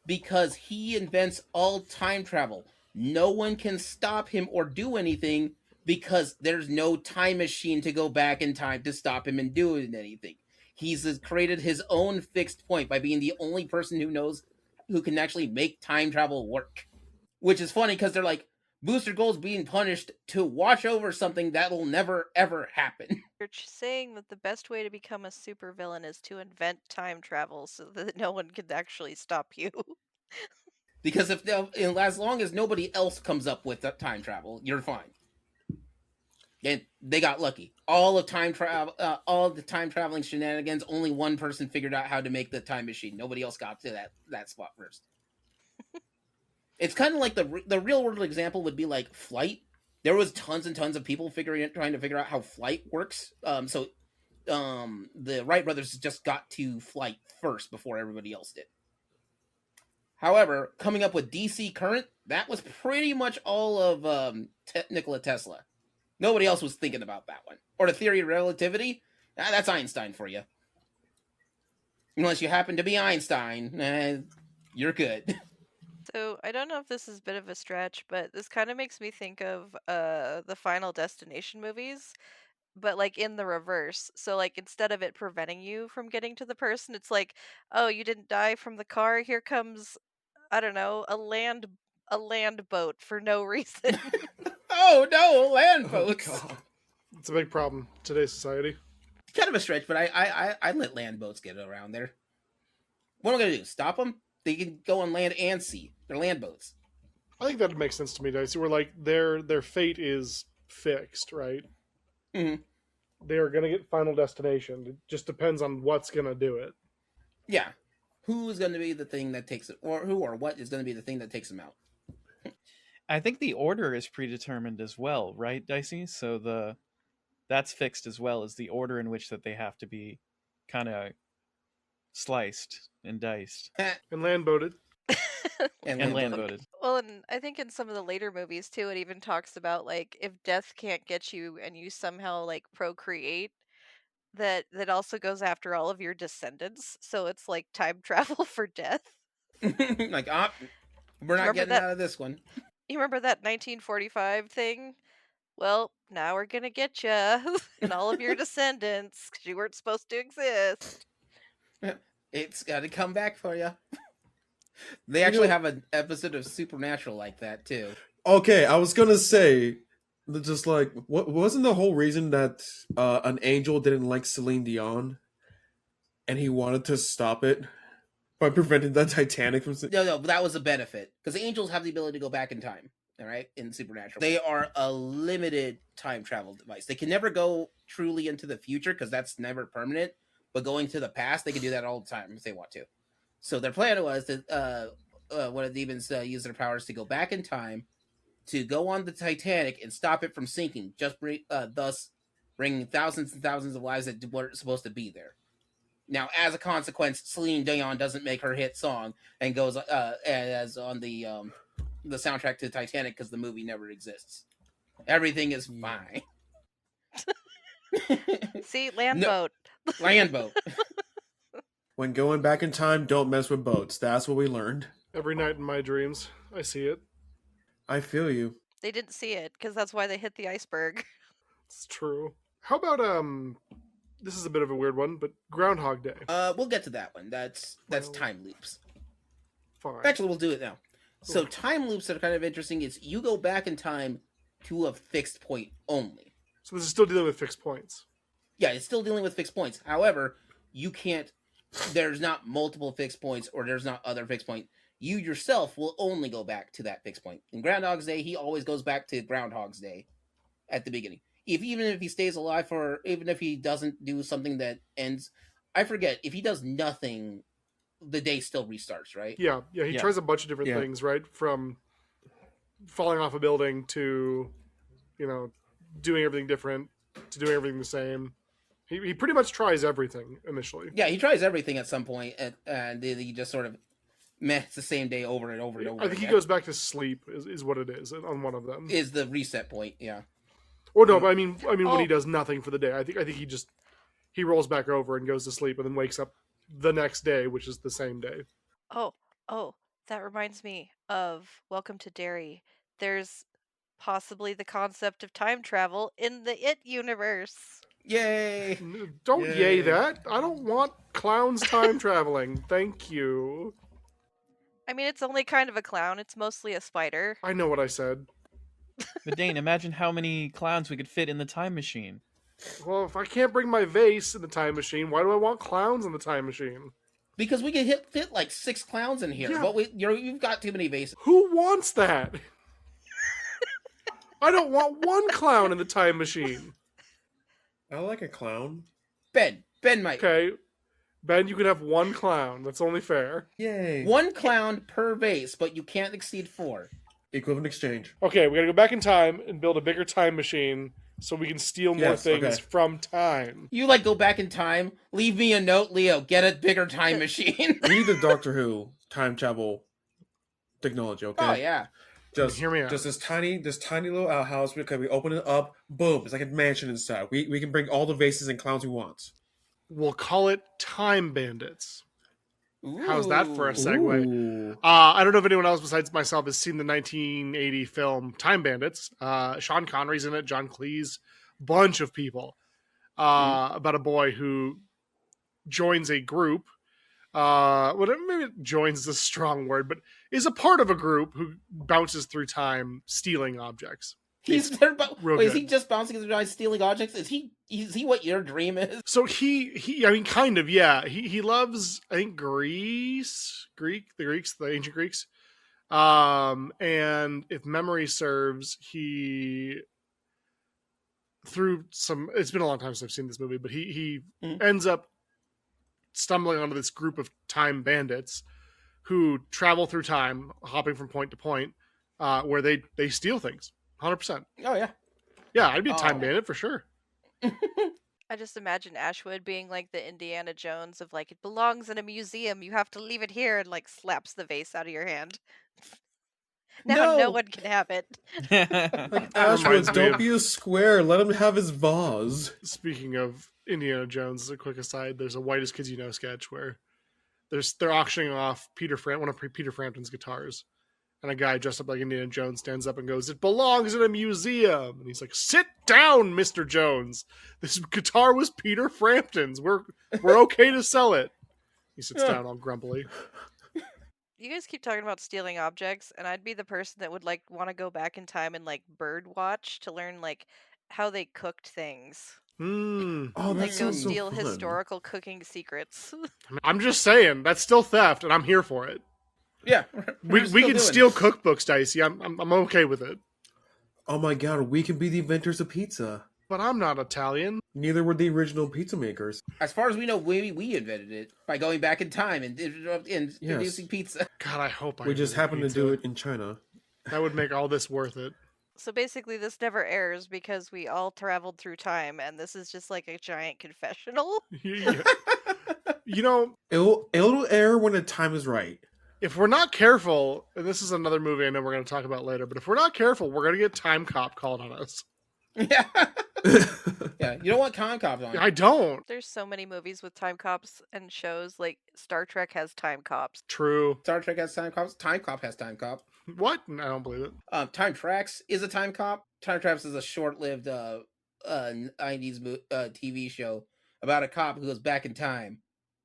Because he invents all time travel. No one can stop him or do anything because there's no time machine to go back in time to stop him and doing anything. He's created his own fixed point by being the only person who can actually make time travel work. Which is funny because they're like, Booster Gold's being punished to watch over something that will never, ever happen. You're saying that the best way to become a supervillain is to invent time travel so that no one can actually stop you. Because as long as nobody else comes up with time travel, you're fine. And they got lucky. All the time traveling shenanigans, only one person figured out how to make the time machine. Nobody else got to that spot first. It's kind of like the real world example would be like flight. There was tons and tons of people trying to figure out how flight works. So the Wright brothers just got to flight first before everybody else did. However, coming up with DC current, that was pretty much all of Nikola Tesla. Nobody else was thinking about that one. Or the theory of relativity, that's Einstein for you. Unless you happen to be Einstein, you're good. So, I don't know if this is a bit of a stretch, but this kind of makes me think of the Final Destination movies, but like in the reverse. So, like, instead of it preventing you from getting to the person, it's like, oh, you didn't die from the car. Here comes, I don't know, a land boat for no reason. Oh no, land boats! Oh, God. It's a big problem in today's society. It's kind of a stretch, but I let land boats get around there. What am I gonna do? Stop them? They can go on land and sea. They're land boats. I think that makes sense to me, Dicey. Where like their fate is fixed, right? Mm-hmm. they are going to get Final Destination. It just depends on what's going to do it. Yeah. Who is going to be the thing that takes it, or who or what is going to be the thing that takes them out? I think the order is predetermined as well, right, Dicey? So that's fixed as well as the order in which that they have to be kind of sliced and diced And land boated. and land voted. Well, and I think in some of the later movies too, it even talks about like if death can't get you and you somehow like procreate, that also goes after all of your descendants. So it's like time travel for death. Like, we're not Remember getting that- out of this one. You remember that 1945 thing? Well, now we're gonna get you and all of your descendants because you weren't supposed to exist. It's got to come back for you. They actually have an episode of Supernatural like that too. Okay, I was gonna say, just like, what wasn't the whole reason that an angel didn't like Celine Dion, and he wanted to stop it by preventing the Titanic from? No, that was a benefit because angels have the ability to go back in time. All right, in Supernatural, they are a limited time travel device. They can never go truly into the future because that's never permanent. But going to the past, they can do that all the time if they want to. So their plan was that one of the demons use their powers to go back in time to go on the Titanic and stop it from sinking, thus bringing thousands and thousands of lives that weren't supposed to be there. Now, as a consequence, Celine Dion doesn't make her hit song and goes as on the soundtrack to Titanic because the movie never exists. Everything is fine. See, land boat. Land boat. When going back in time, don't mess with boats. That's what we learned. Every night in my dreams, I see it. I feel you. They didn't see it because that's why they hit the iceberg. It's true. How about this is a bit of a weird one, but Groundhog Day. We'll get to that one. That's time loops. Fine. Actually, we'll do it now. So time loops are kind of interesting. Is you go back in time to a fixed point only. So this is still dealing with fixed points. Yeah, it's still dealing with fixed points. However, you can't. There's not multiple fixed points, or there's not other fixed point. You yourself will only go back to that fixed point. In Groundhog's Day, he always goes back to Groundhog's Day at the beginning. Even if he stays alive even if he doesn't do something that ends, I forget, if he does nothing, the day still restarts, right? Yeah. He tries a bunch of different things, right? From falling off a building to, doing everything different to doing everything the same. He pretty much tries everything initially. Yeah, he tries everything at some point, and he just sort of it's the same day over and over and over. I think he goes back to sleep is what it is on one of them. Is the reset point? Yeah. Or no, but I mean when he does nothing for the day. I think he rolls back over and goes to sleep and then wakes up the next day, which is the same day. Oh, that reminds me of Welcome to Derry. There's possibly the concept of time travel in the It universe. Yay! Don't yay that. I don't want clowns time traveling. Thank you. I mean, it's only kind of a clown. It's mostly a spider. I know what I said. But Dane, imagine how many clowns we could fit in the time machine. Well, if I can't bring my vase in the time machine, why do I want clowns in the time machine? Because we can fit like 6 clowns in here, but you've got too many vases. Who wants that? I don't want one clown in the time machine. I like a clown. Ben might. Okay. Ben, you can have one clown. That's only fair. Yay. 1 clown per vase, but you can't exceed 4. Equivalent exchange. Okay, we gotta go back in time and build a bigger time machine so we can steal more things from time. You go back in time, leave me a note, Leo, get a bigger time machine. We need the Doctor Who time travel technology, okay? Oh yeah. Just hear me out. Just this tiny little outhouse. We open it up, boom! It's like a mansion inside. We can bring all the vases and clowns we want. We'll call it Time Bandits. How's that for a segue? Ooh. I don't know if anyone else besides myself has seen the 1980 film Time Bandits. Sean Connery's in it, John Cleese, bunch of people. About a boy who joins a group. Maybe joins is a strong word, but is a part of a group who bounces through time stealing objects. He's there, is he good. just bouncing through time stealing objects? Is he what your dream is? So he I mean, kind of, yeah. He loves, I think, the ancient Greeks. And if memory serves, he through some. It's been a long time since I've seen this movie, but he Mhm. ends up stumbling onto this group of time bandits who travel through time, hopping from point to point, where they steal things. 100%. Oh yeah. Yeah, I'd be a time Oh. bandit for sure. I just imagine Ashwood being like the Indiana Jones of like, it belongs in a museum, you have to leave it here, and like slaps the vase out of your hand. Now no No. one can have it. Like, That reminds Ashwood, me don't of- be a square. Let him have his vase. Speaking of Indiana Jones, as a quick aside, there's a Whitest Kids You Know sketch where they're auctioning off one of Peter Frampton's guitars, and a guy dressed up like Indiana Jones stands up and goes, "It belongs in a museum." And he's like, "Sit down, Mr. Jones. This guitar was Peter Frampton's. We're okay to sell it." He sits Yeah. down all grumpily. You guys keep talking about stealing objects, and I'd be the person that would like want to go back in time and like bird watch to learn like how they cooked things. Hmm. Oh, that Like go sounds so steal fun. historical cooking secrets. I'm just saying that's still theft, and I'm here for it. Yeah. We We're still can doing steal this. cookbooks, Dicey. I'm okay with it. Oh my god, we can be the inventors of pizza. But I'm not Italian. Neither were the original pizza makers. As far as we know, we invented it by going back in time and introducing pizza. God, I hope We just happened to do it in China. That would make all this worth it. So basically, this never airs because we all traveled through time, and this is just like a giant confessional. Yeah. You know, It'll air when the time is right. if we're not careful, and this is another movie I know we're going to talk about later, but if we're not careful, we're going to get Time Cop called on us. Yeah. Yeah. You don't want con cops on. I don't. There's so many movies with time cops and shows. Like Star Trek has time cops. True. Star Trek has time cops. Time Cop has time cop. What? I don't believe it. Time Trax is a time cop. Time Trax is a short-lived 90s TV show about a cop who goes back in time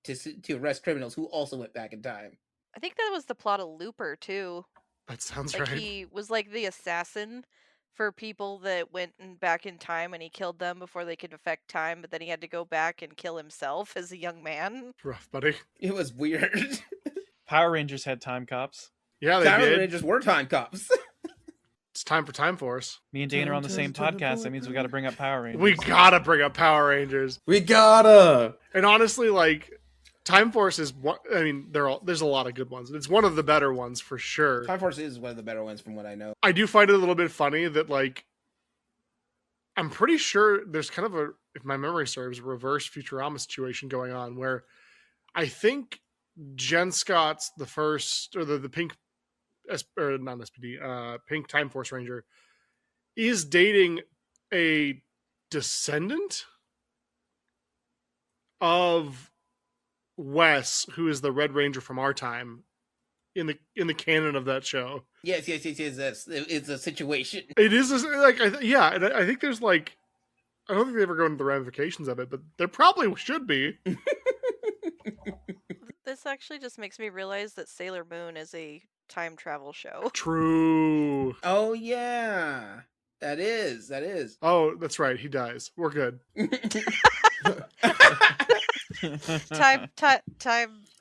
to arrest criminals who also went back in time. I think that was the plot of Looper too. That sounds Like right. he was like the assassin for people that went back in time, and he killed them before they could affect time. But then he had to go back and kill himself as a young man. Rough, buddy. It was weird. Power Rangers had time cops. Yeah, they Power did. Rangers were time cops. It's time for Time Force. Me and Dane are on the same podcast. That means we got to bring up Power Rangers. We gotta bring up Power Rangers. We gotta! And honestly, like, Time Force is one. I mean, there's a lot of good ones. It's one of the better ones for sure. Time Force is one of the better ones from what I know. I do find it a little bit funny that, like, I'm pretty sure there's kind of a, if my memory serves, a reverse Futurama situation going on where I think Jen Scott's the first, or the pink, or not SPD, pink Time Force Ranger is dating a descendant of Wes, who is the Red Ranger from our time in the canon of that show. Yes. It's a situation. It is like yeah, and I think there's like, I don't think they ever go into the ramifications of it, but there probably should be. This actually just makes me realize that Sailor Moon is a time travel show. True. Oh yeah, that is. Oh, that's right. He dies. We're good. Time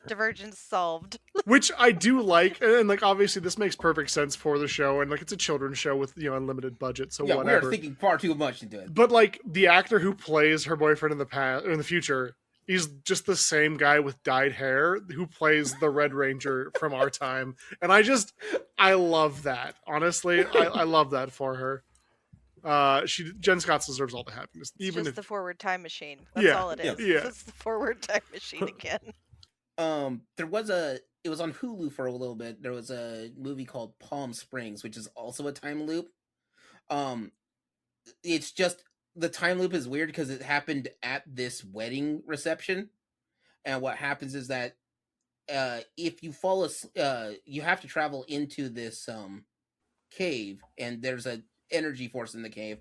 divergence solved. Which I do like, and like obviously this makes perfect sense for the show, and like it's a children's show with unlimited budget, so Yeah, we whatever. are thinking far too much into it. But like the actor who plays her boyfriend in the past or in the future, he's just the same guy with dyed hair who plays the Red Ranger from our time, and I love that. Honestly, I love that for her. Jen Scott deserves all the happiness, It's even just if the forward time machine. That's Yeah, all it is. yeah. It's the forward time machine again. It was on Hulu for a little bit. There was a movie called Palm Springs, which is also a time loop. It's just the time loop is weird because it happened at this wedding reception, and what happens is that if you fall you have to travel into this cave, and there's a energy force in the cave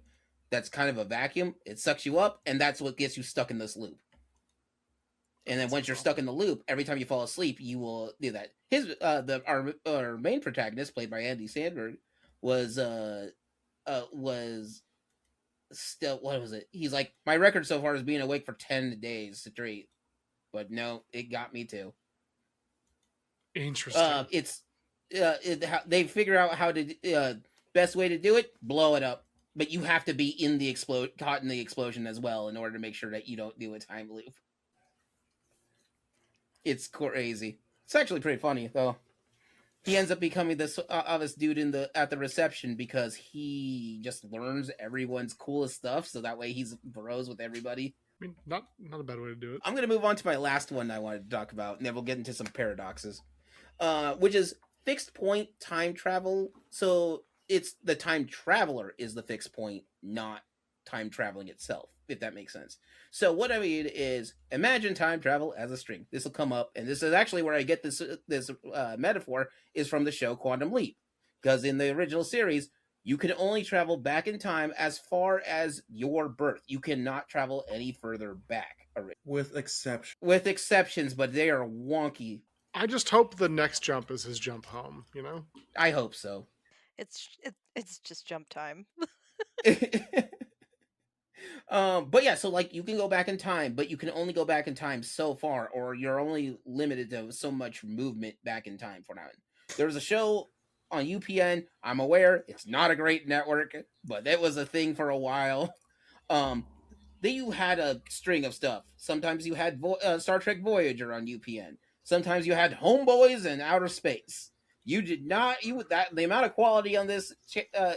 that's kind of a vacuum. It sucks you up, and that's what gets you stuck in this loop. And then once you're stuck in the loop, every time you fall asleep, you will do that. Our main protagonist, played by Andy Samberg, was still, what was it? He's like, my record so far is being awake for 10 days straight, but no, it got me too. interesting. They figure out how to best way to do it, blow it up. but you have to be in the caught in the explosion as well in order to make sure that you don't do a time loop. It's crazy. It's actually pretty funny though. He ends up becoming this this dude at the reception because he just learns everyone's coolest stuff, so that way he's bros with everybody. I mean, not a bad way to do it. I'm gonna move on to my last one I wanted to talk about, and then we'll get into some paradoxes, which is fixed point time travel. So it's the time traveler is the fixed point, not time traveling itself, if that makes sense. So what I mean is, imagine time travel as a string. This will come up, and this is actually where I get this metaphor is from the show Quantum Leap, because in the original series, you can only travel back in time as far as your birth. You cannot travel any further back. With exception. With exceptions, but they are wonky. I just hope the next jump is his jump home, you know? I hope so. It's just jump time. But yeah, so like you can go back in time, but you can only go back in time so far, or you're only limited to so much movement back in time for now. There was a show on UPN. I'm aware it's not a great network, but it was a thing for a while. Then you had a string of stuff. Sometimes you had Star Trek Voyager on UPN. Sometimes you had Homeboys and Outer Space. You did not. The amount of quality on this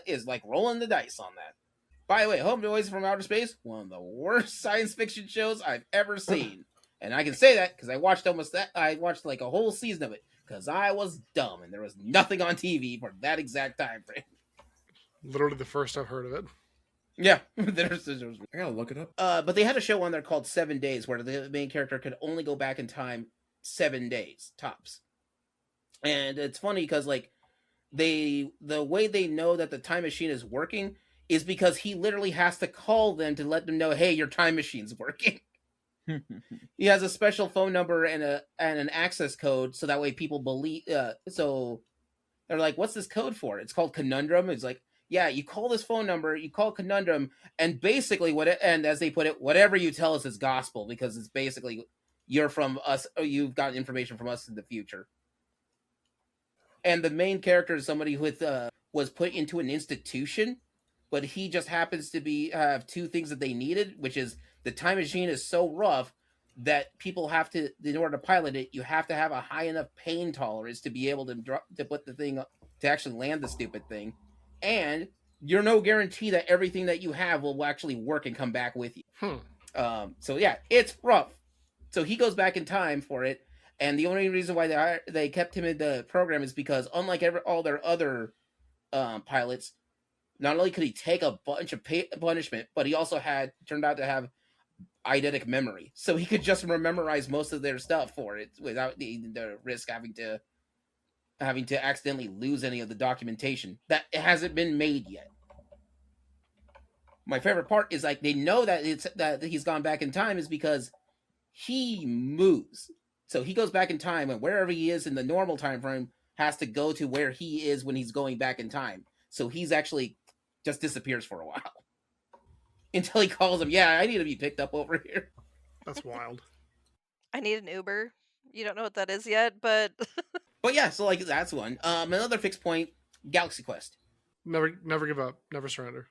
is like rolling the dice on that. By the way, Homeboys from Outer Space, one of the worst science fiction shows I've ever seen, and I can say that because I watched I watched like a whole season of it because I was dumb and there was nothing on TV for that exact time frame. Literally the first I've heard of it. Yeah, I gotta look it up. But they had a show on there called 7 Days where the main character could only go back in time 7 days tops. And it's funny because like the way they know that the time machine is working is because he literally has to call them to let them know, hey, your time machine's working. He has a special phone number and an access code, so that way people believe. So they're like, what's this code for? It's called Conundrum. It's like, yeah, you call this phone number, you call Conundrum, and basically and as they put it, whatever you tell us is gospel, because it's basically you're from us, or you've got information from us in the future. And the main character is somebody who was put into an institution, but he just happens to have two things that they needed, which is the time machine is so rough that people have to, in order to pilot it, you have to have a high enough pain tolerance to be able to put the thing to actually land the stupid thing, and you're no guarantee that everything that you have will actually work and come back with you. So yeah, it's rough. So he goes back in time for it, and the only reason why they kept him in the program is because unlike all their other pilots, not only could he take a bunch of punishment, but he also turned out to have eidetic memory, so he could just memorize most of their stuff for it without the risk having to accidentally lose any of the documentation that it hasn't been made yet. My favorite part is like they know that he's gone back in time is because he moves. So he goes back in time, and wherever he is in the normal time frame has to go to where he is when he's going back in time. So he's actually just disappears for a while until he calls him. Yeah, I need to be picked up over here. That's wild. I need an Uber. You don't know what that is yet, but But yeah, so like that's one. Another fixed point, Galaxy Quest. Never give up. Never surrender.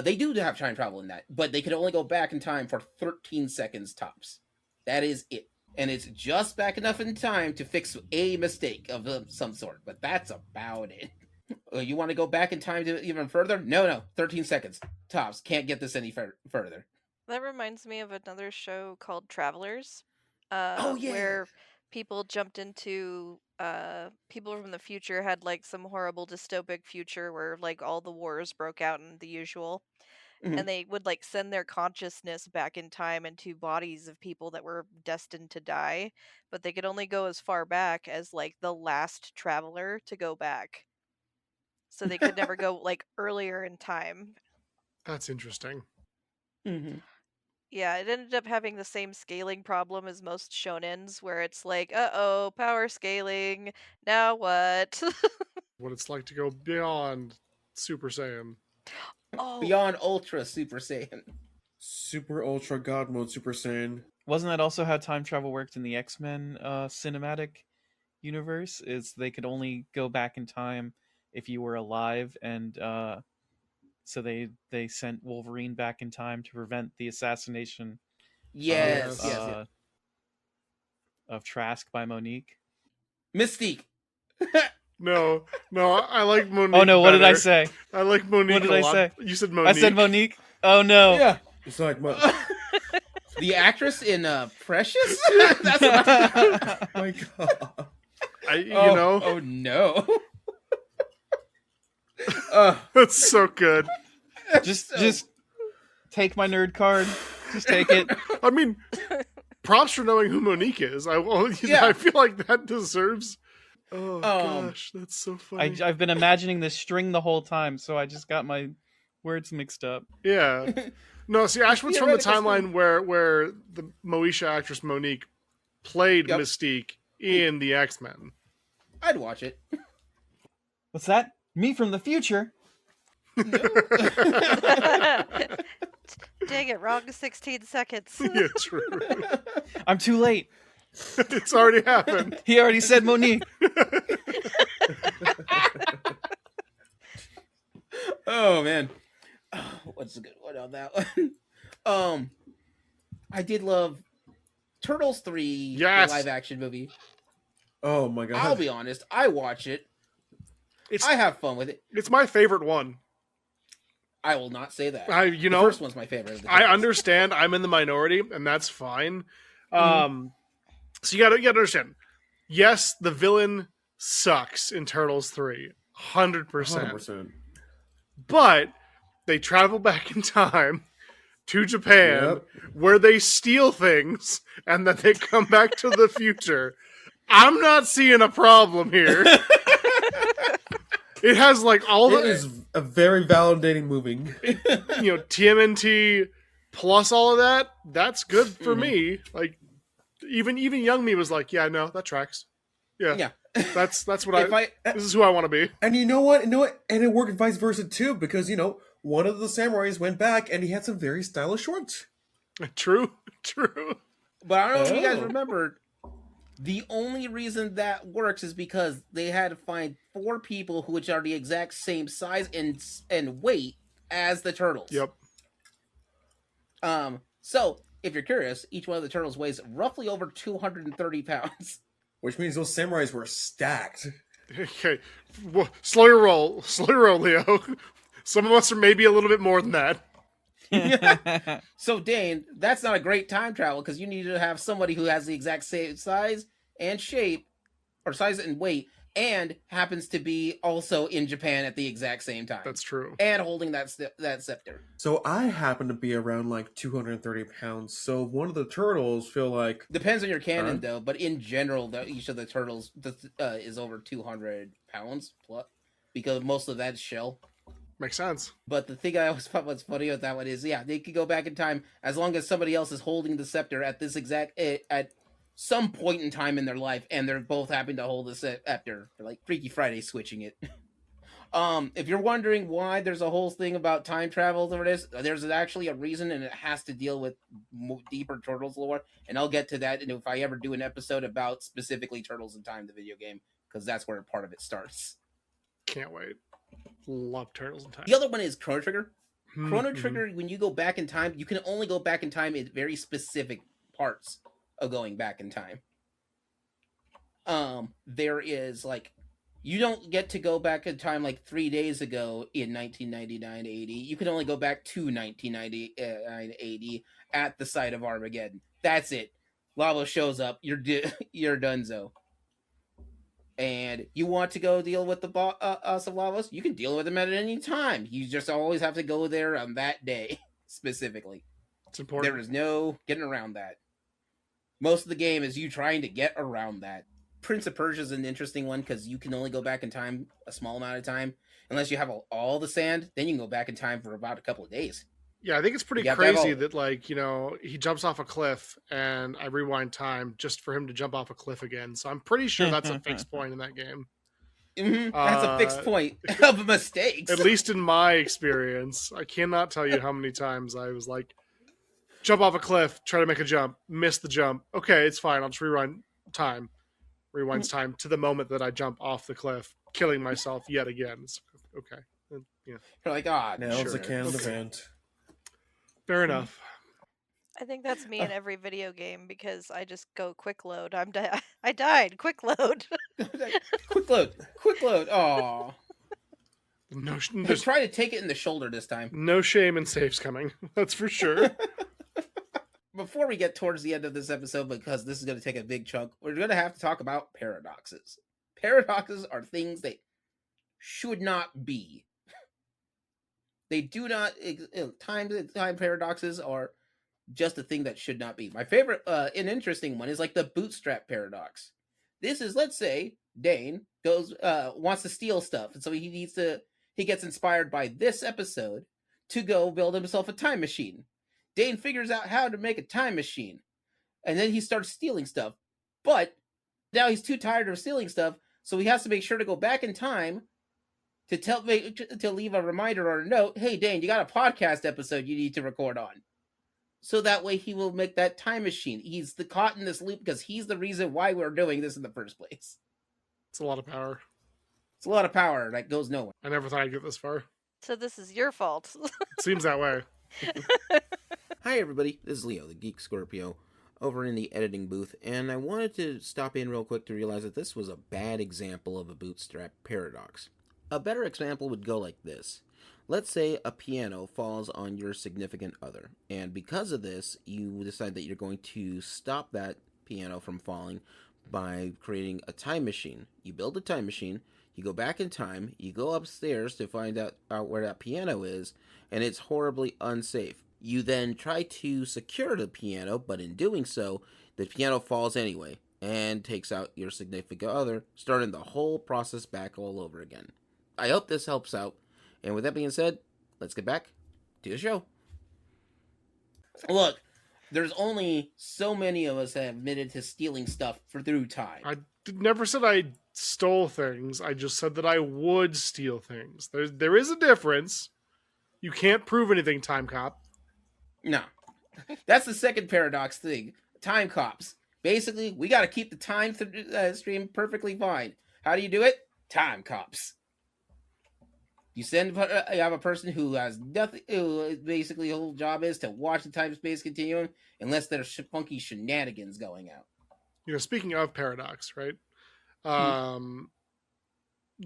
They do have time travel in that, but they can only go back in time for 13 seconds tops. That is it. And it's just back enough in time to fix a mistake of some sort, but that's about it. You want to go back in time to even further? No, 13 seconds tops. Can't get this any further. that reminds me of another show called Travelers. Oh, yeah. Where people jumped into people from the future had like some horrible dystopic future where like all the wars broke out and the usual. Mhm. And they would like send their consciousness back in time into bodies of people that were destined to die, but they could only go as far back as like the last traveler to go back. So they could never go like earlier in time. That's interesting. Mm-hmm. Yeah, it ended up having the same scaling problem as most shonens, where it's like, uh-oh, power scaling, now what? What it's like to go beyond Super Saiyan. Oh, Beyond Ultra Super Saiyan. Super Ultra God Mode Super Saiyan. Wasn't that also how time travel worked in the X-Men cinematic universe? Is they could only go back in time if you were alive, and So they sent Wolverine back in time to prevent the assassination Yes, Yes. yes. of Trask by Monique. Mystique. No, I like Monique. Oh no, what did I better. say? I like Monique What did a I lot. say? You said Monique. I said Monique. Oh no. Yeah. It's like The actress in Precious? That's what I... my god. You know, Oh no. that's so good. just take my nerd card. Just take it. I mean, props for knowing who Monique is. Yeah. I feel like that deserves. Oh gosh, that's so funny. I've been imagining this string the whole time, so I just got my words mixed up. Yeah. No, see, Ashwood's from the Theoretical timeline where the Moesha actress Monique played Yep. Mystique in the X-Men. I'd watch it. What's that? Me from the future? Dang it, wrong 16 seconds. Yeah, true. I'm too late. It's already happened. He already said Monique. Oh man. What's a good one on that one? I did love Turtles 3, Yes. the live action movie. Oh my god. I'll be honest, I watch it. It's I have fun with it. it's my favorite one. I will not say that. The The first one's my favorite. Of the I Turtles. understand I'm in the minority, and that's fine. So you gotta understand. Yes, the villain sucks in Turtles 3. 100%. 100%. But they travel back in time to Japan Yep. where they steal things and then they come back to the future. I'm not seeing a problem here. It has like all It is a very validating movie. TMNT plus all of that. That's good for me. Like even young me was like, yeah, no, that tracks. Yeah. That's what this is who I want to be. And you know what? And it worked vice versa too, because one of the samurais went back and he had some very stylish shorts. True. But I don't know if you guys Oh. remember, the only reason that works is because they had to find 4 people which are the exact same size and weight as the turtles. Yep. So if you're curious, each one of the turtles weighs roughly over 230 pounds. Which means those samurais were stacked. Okay. Well, slow your roll, Leo. Some of us are maybe a little bit more than that. So Dane, that's not a great time travel because you need to have somebody who has the exact same size and shape, or size and weight, and happens to be also in Japan at the exact same time. That's true. And holding that scepter. So I happen to be around like 230 pounds. So one of the turtles feel like Depends on your canon, though, but in general, each of the turtles is over 200 pounds plus, because most of that's shell. Makes sense. But the thing I always thought was funny with that one is, yeah, they could go back in time as long as somebody else is holding the scepter at this exact at some point in time in their life, and they're both having to hold the scepter. For like Freaky Friday switching it. If you're wondering why there's a whole thing about time travel over this, there's actually a reason, and it has to deal with deeper Turtles lore, and I'll get to that and if I ever do an episode about specifically Turtles in Time, the video game, because that's where part of it starts. Can't wait. Love Turtles in Time. The other one is Chrono Trigger. Mhm. Chrono Trigger, when you go back in time, you can only go back in time in very specific parts of going back in time. There is like, you don't get to go back in time like 3 days ago in 1999 AD. You can only go back to 1999 AD at the site of Armageddon. That's it. Lava shows up. You're donezo. And you want to go deal with the boss of Lavos? You can deal with them at any time. You just always have to go there on that day, specifically. It's important. There is no getting around that. Most of the game is you trying to get around that. Prince of Persia is an interesting one because you can only go back in time a small amount of time. Unless you have all the sand, then you can go back in time for about a couple of days. Yeah, I think it's pretty You have to have crazy all- that, like, he jumps off a cliff and I rewind time just for him to jump off a cliff again. So I'm pretty sure that's a fixed point in that game. That's a fixed point of mistakes. At least in my experience. I cannot tell you how many times I was like, jump off a cliff, try to make a jump, miss the jump. Okay, it's fine. I'll just rewind time. Rewinds time to the moment that I jump off the cliff, killing myself yet again. It's okay. Yeah, You're like, ah, Now it's Sure. a canon Okay. event. fair enough. I think that's me in every video game because I just go quick load. I died. Quick load. quick load, quick load. Aw. No, there's Try to take it in the shoulder this time. no shame in saves coming. That's for sure. Before we get towards the end of this episode, because this is going to take a big chunk, we're going to have to talk about paradoxes. Paradoxes are things that should not be. They do not. Time paradoxes are just a thing that should not be. My favorite, an interesting one is like the bootstrap paradox. This is, let's say, Dane wants to steal stuff, and so he gets inspired by this episode to go build himself a time machine. Dane figures out how to make a time machine, and then he starts stealing stuff. But now he's too tired of stealing stuff, so he has to make sure to go back in time to leave a reminder or a note. Hey, Dane, you got a podcast episode you need to record on. So that way he will make that time machine. He's caught in this loop because he's the reason why we're doing this in the first place. It's a lot of power. It's a lot of power that goes nowhere. I never thought I'd get this far. So this is your fault. It seems that way. Hi, everybody. This is Leo, the Geek Scorpio, over in the editing booth, and I wanted to stop in real quick to realize that this was a bad example of a bootstrap paradox. A better example would go like this. Let's say a piano falls on your significant other, and because of this, you decide that you're going to stop that piano from falling by creating a time machine. You build a time machine, you go back in time, you go upstairs to find out where that piano is, and it's horribly unsafe. You then try to secure the piano, but in doing so, the piano falls anyway, and takes out your significant other, starting the whole process back all over again. I hope this helps out. And with that being said, let's get back to the show. Look, there's only so many of us that have admitted to stealing stuff through time. I never said I stole things. I just said that I would steal things. There is a difference. You can't prove anything, Time Cop. No. That's the second paradox thing. Time cops. Basically, we got to keep the time stream perfectly fine. How do you do it? Time cops. You have a person who has nothing, who basically the whole job is to watch the time-space continuum unless there's funky shenanigans going out. You know, speaking of paradox, right? The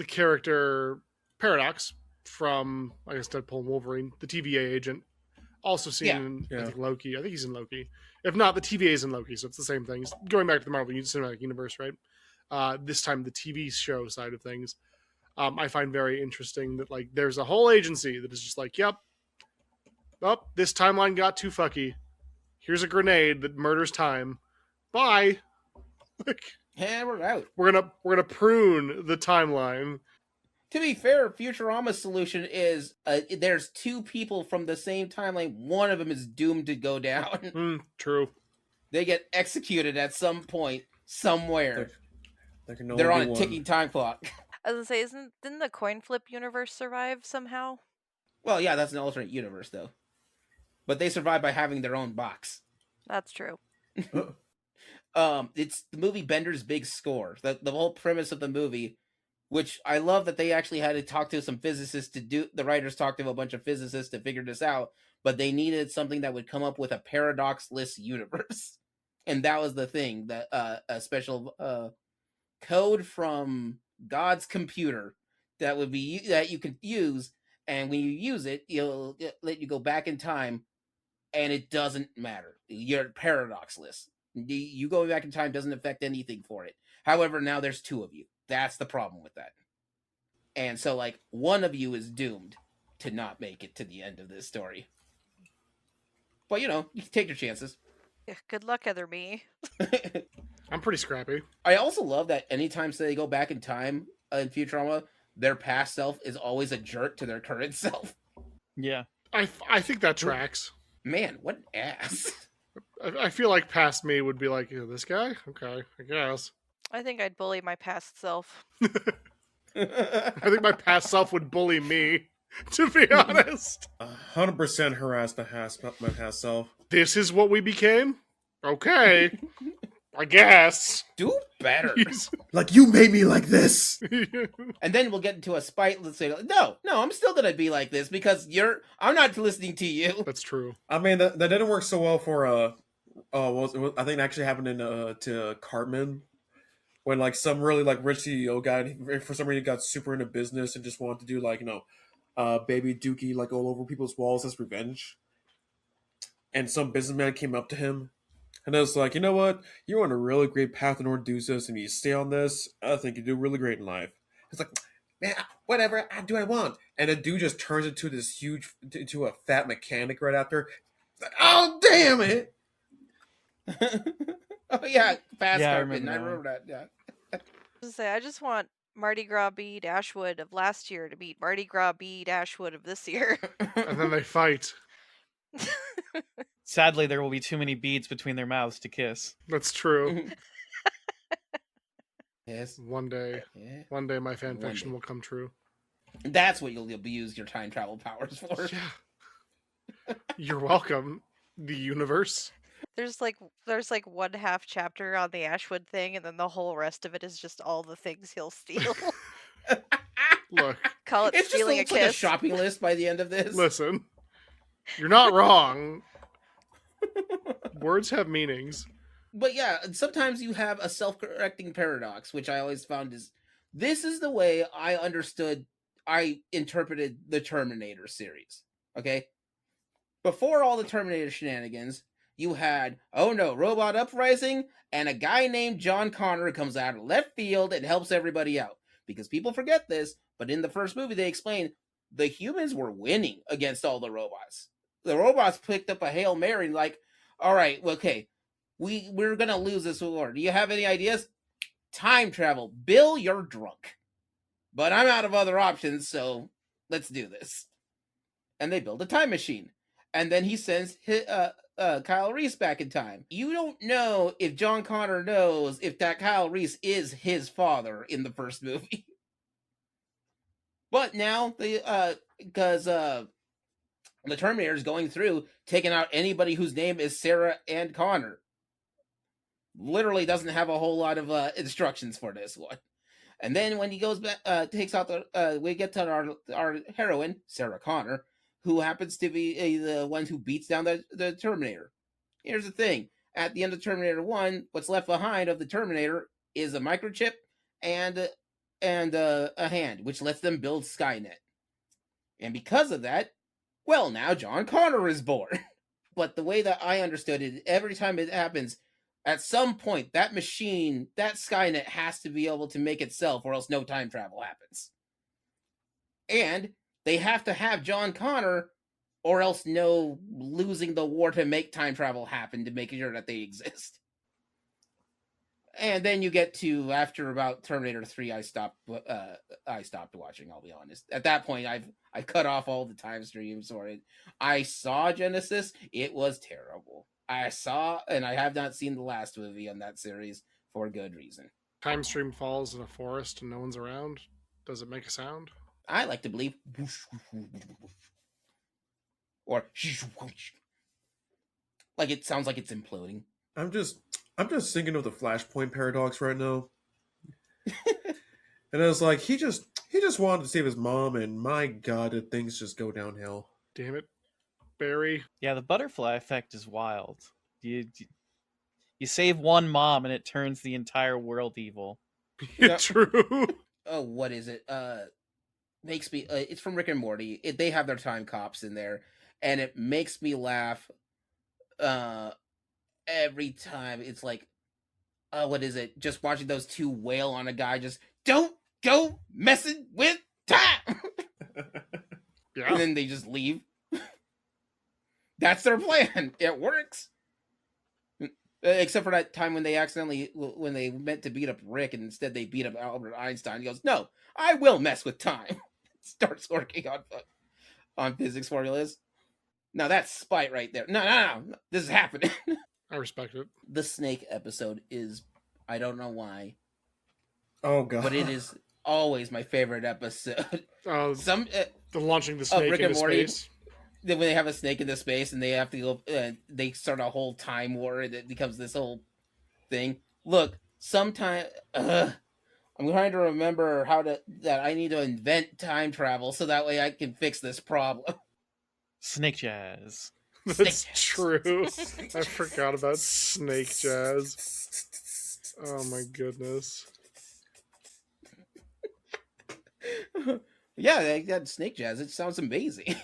character Paradox from, I guess, Deadpool and Wolverine, the TVA agent, also seen in, I think, Loki. I think he's in Loki. If not, the TVA is in Loki, so it's the same thing. It's going back to the Marvel Cinematic Universe, right? This time, the TV show side of things. I find very interesting that, like, there's a whole agency that is just like, yep, oh, this timeline got too fucky. Here's a grenade that murders time. Bye. Like, Yeah, we're out. we're gonna prune the timeline. To be fair, Futurama's solution is there's two people from the same timeline. One of them is doomed to go down. True. They get executed at some point, somewhere. There can They're on only a be ticking time clock. I was gonna say, didn't the coin flip universe survive somehow? Well, yeah, that's an alternate universe, though. But they survive by having their own box. That's true. It's the movie Bender's Big Score. The whole premise of the movie, which I love that they actually had to talk to some physicists to do. The writers talked to a bunch of physicists to figure this out, but they needed something that would come up with a paradoxless universe, and that was the thing, that a special code from God's computer that would be that you could use, and when you use it, it'll let you go back in time, and it doesn't matter. You're paradoxless. You going back in time doesn't affect anything for it. However, now there's two of you. That's the problem with that. And so, like, one of you is doomed to not make it to the end of this story. But, you know, you can take your chances. Yeah, good luck, other me. I'm pretty scrappy. I also love that anytime they go back in time in Futurama, their past self is always a jerk to their current self. Yeah. I think that tracks. Man, what an ass. I feel like past me would be like, this guy? Okay, I guess. I think I'd bully my past self. I think my past self would bully me, to be honest. 100% harass my past self. This is what we became? Okay. I guess. Do better. Like, you made me like this. And then we'll get into a spite. Let's say, no, I'm still gonna be like this because I'm not listening to you. That's true. I mean, that didn't work so well for I think it actually happened in to Cartman, when like some really like rich CEO guy, and for some reason got super into business and just wanted to do like baby Dookie like all over people's walls as revenge. And some businessman came up to him and I was like, you know what? You're on a really great path in order to do this, and you stay on this, I think you do really great in life. It's like, man, whatever, I do what I want. And the dude just turns into into a fat mechanic right after. It's like, oh, damn it! Oh yeah, fast Yeah, I Cartman. I remember remember that. Yeah. I just want Mardi Gras bead Ashwood of last year to beat Mardi Gras bead Ashwood of this year. And then they fight. Sadly, there will be too many beads between their mouths to kiss. That's true. Yes. One day, my fan One fiction day. will come true. That's what you'll use your time travel powers for. Yeah. You're welcome, the universe. There's like 1/2 chapter on the Ashwood thing, and then the whole rest of it is just all the things he'll steal. Look, Call it It's just stealing looks a like a kiss. shopping list by the end of this. listen. You're not wrong. Words have meanings. But yeah, sometimes you have a self-correcting paradox, which I always found this is the way I interpreted the Terminator series. Okay? Before all the Terminator shenanigans, you had, oh no, robot uprising, and a guy named John Connor comes out of left field and helps everybody out. Because people forget this, but in the first movie they explained the humans were winning against all the robots. The robots picked up a Hail Mary like, all right, okay, we're gonna lose this war. Do you have any ideas? Time travel. Bill, you're drunk. But I'm out of other options, so let's do this. And they build a time machine. And then he sends Kyle Reese back in time. You don't know if John Connor knows if that Kyle Reese is his father in the first movie. But now, because the Terminator is going through, taking out anybody whose name is Sarah and Connor. Literally doesn't have a whole lot of instructions for this one. And then when he goes back, takes out we get to our heroine, Sarah Connor, who happens to be the one who beats down the Terminator. Here's the thing. At the end of Terminator 1, what's left behind of the Terminator is a microchip and a hand, which lets them build Skynet. And because of that, well, now John Connor is born. But the way that I understood it, every time it happens, at some point, that machine, that Skynet has to be able to make itself, or else no time travel happens. And they have to have John Connor, or else no losing the war to make time travel happen to make sure that they exist. And then you get to, after about Terminator 3, I stopped watching, I'll be honest. At that point, I cut off all the time streams for it. I saw Genesis, it was terrible. I saw, and I have not seen the last movie on that series for good reason. Time stream falls in a forest and no one's around. Does it make a sound? I like to believe, or like it sounds like it's imploding. I'm just thinking of the Flashpoint paradox right now. And I was like, he just wanted to save his mom, and my god, did things just go downhill. Damn it, Barry. Yeah, the butterfly effect is wild. You save one mom and it turns the entire world evil. Yeah. True. Oh, what is it? Makes me. It's from Rick and Morty. They have their time cops in there, and it makes me laugh. Every time it's like, what is it? Just watching those two wail on a guy. Just don't go messing with time. Yeah. And then they just leave. That's their plan. It works. Except for that time when they meant to beat up Rick and instead they beat up Albert Einstein. He goes, no, I will mess with time. Starts working on physics formulas. Now that's spite right there. No. This is happening. I respect it. The snake episode is, I don't know why, Oh god. but it is always my favorite episode. The launching the snake Rick and into Morty. space. When they have a snake into space and they have to go, they start a whole time war and it becomes this whole thing. Look, sometime I'm trying to remember that I need to invent time travel so that way I can fix this problem. Snake jazz. That's Snake true. I forgot about snake jazz. Oh my goodness. Yeah, that snake jazz. It sounds amazing.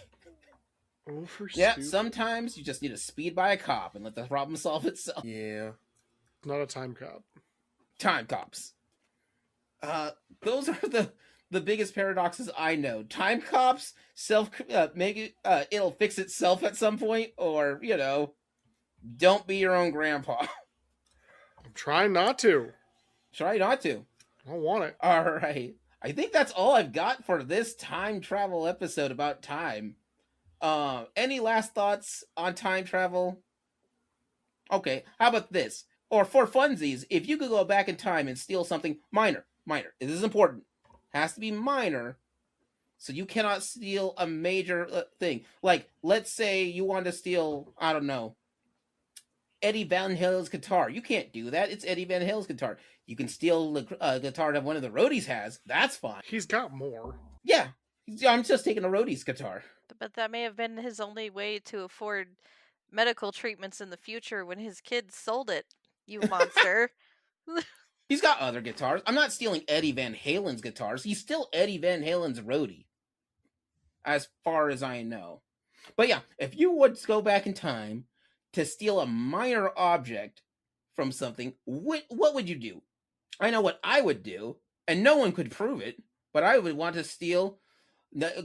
Oh, for Yeah, stupid. sometimes you just need to speed by a cop and let the problem solve itself. Yeah. Not a time cop. Time cops. Those are the biggest paradoxes I know. Time cops make it it'll fix itself at some point, or don't be your own grandpa. I'm trying not to. Try not to. I don't want it. All right. I think that's all I've got for this time travel episode about time. Any last thoughts on time travel? Okay, how about this? Or for funsies, if you could go back in time and steal something minor, this is important, has to be minor, so you cannot steal a major thing. Like, let's say you want to steal, I don't know, Eddie Van Halen's guitar. You can't do that. It's Eddie Van Halen's guitar. You can steal the guitar that one of the roadies has. That's fine. He's got more. Yeah, I'm just taking a roadie's guitar. But that may have been his only way to afford medical treatments in the future when his kids sold it, you monster. He's got other guitars. I'm not stealing Eddie Van Halen's guitars. He's still Eddie Van Halen's roadie, as far as I know. But yeah, if you would go back in time to steal a minor object from something, what would you do? I know what I would do, and no one could prove it, but I would want to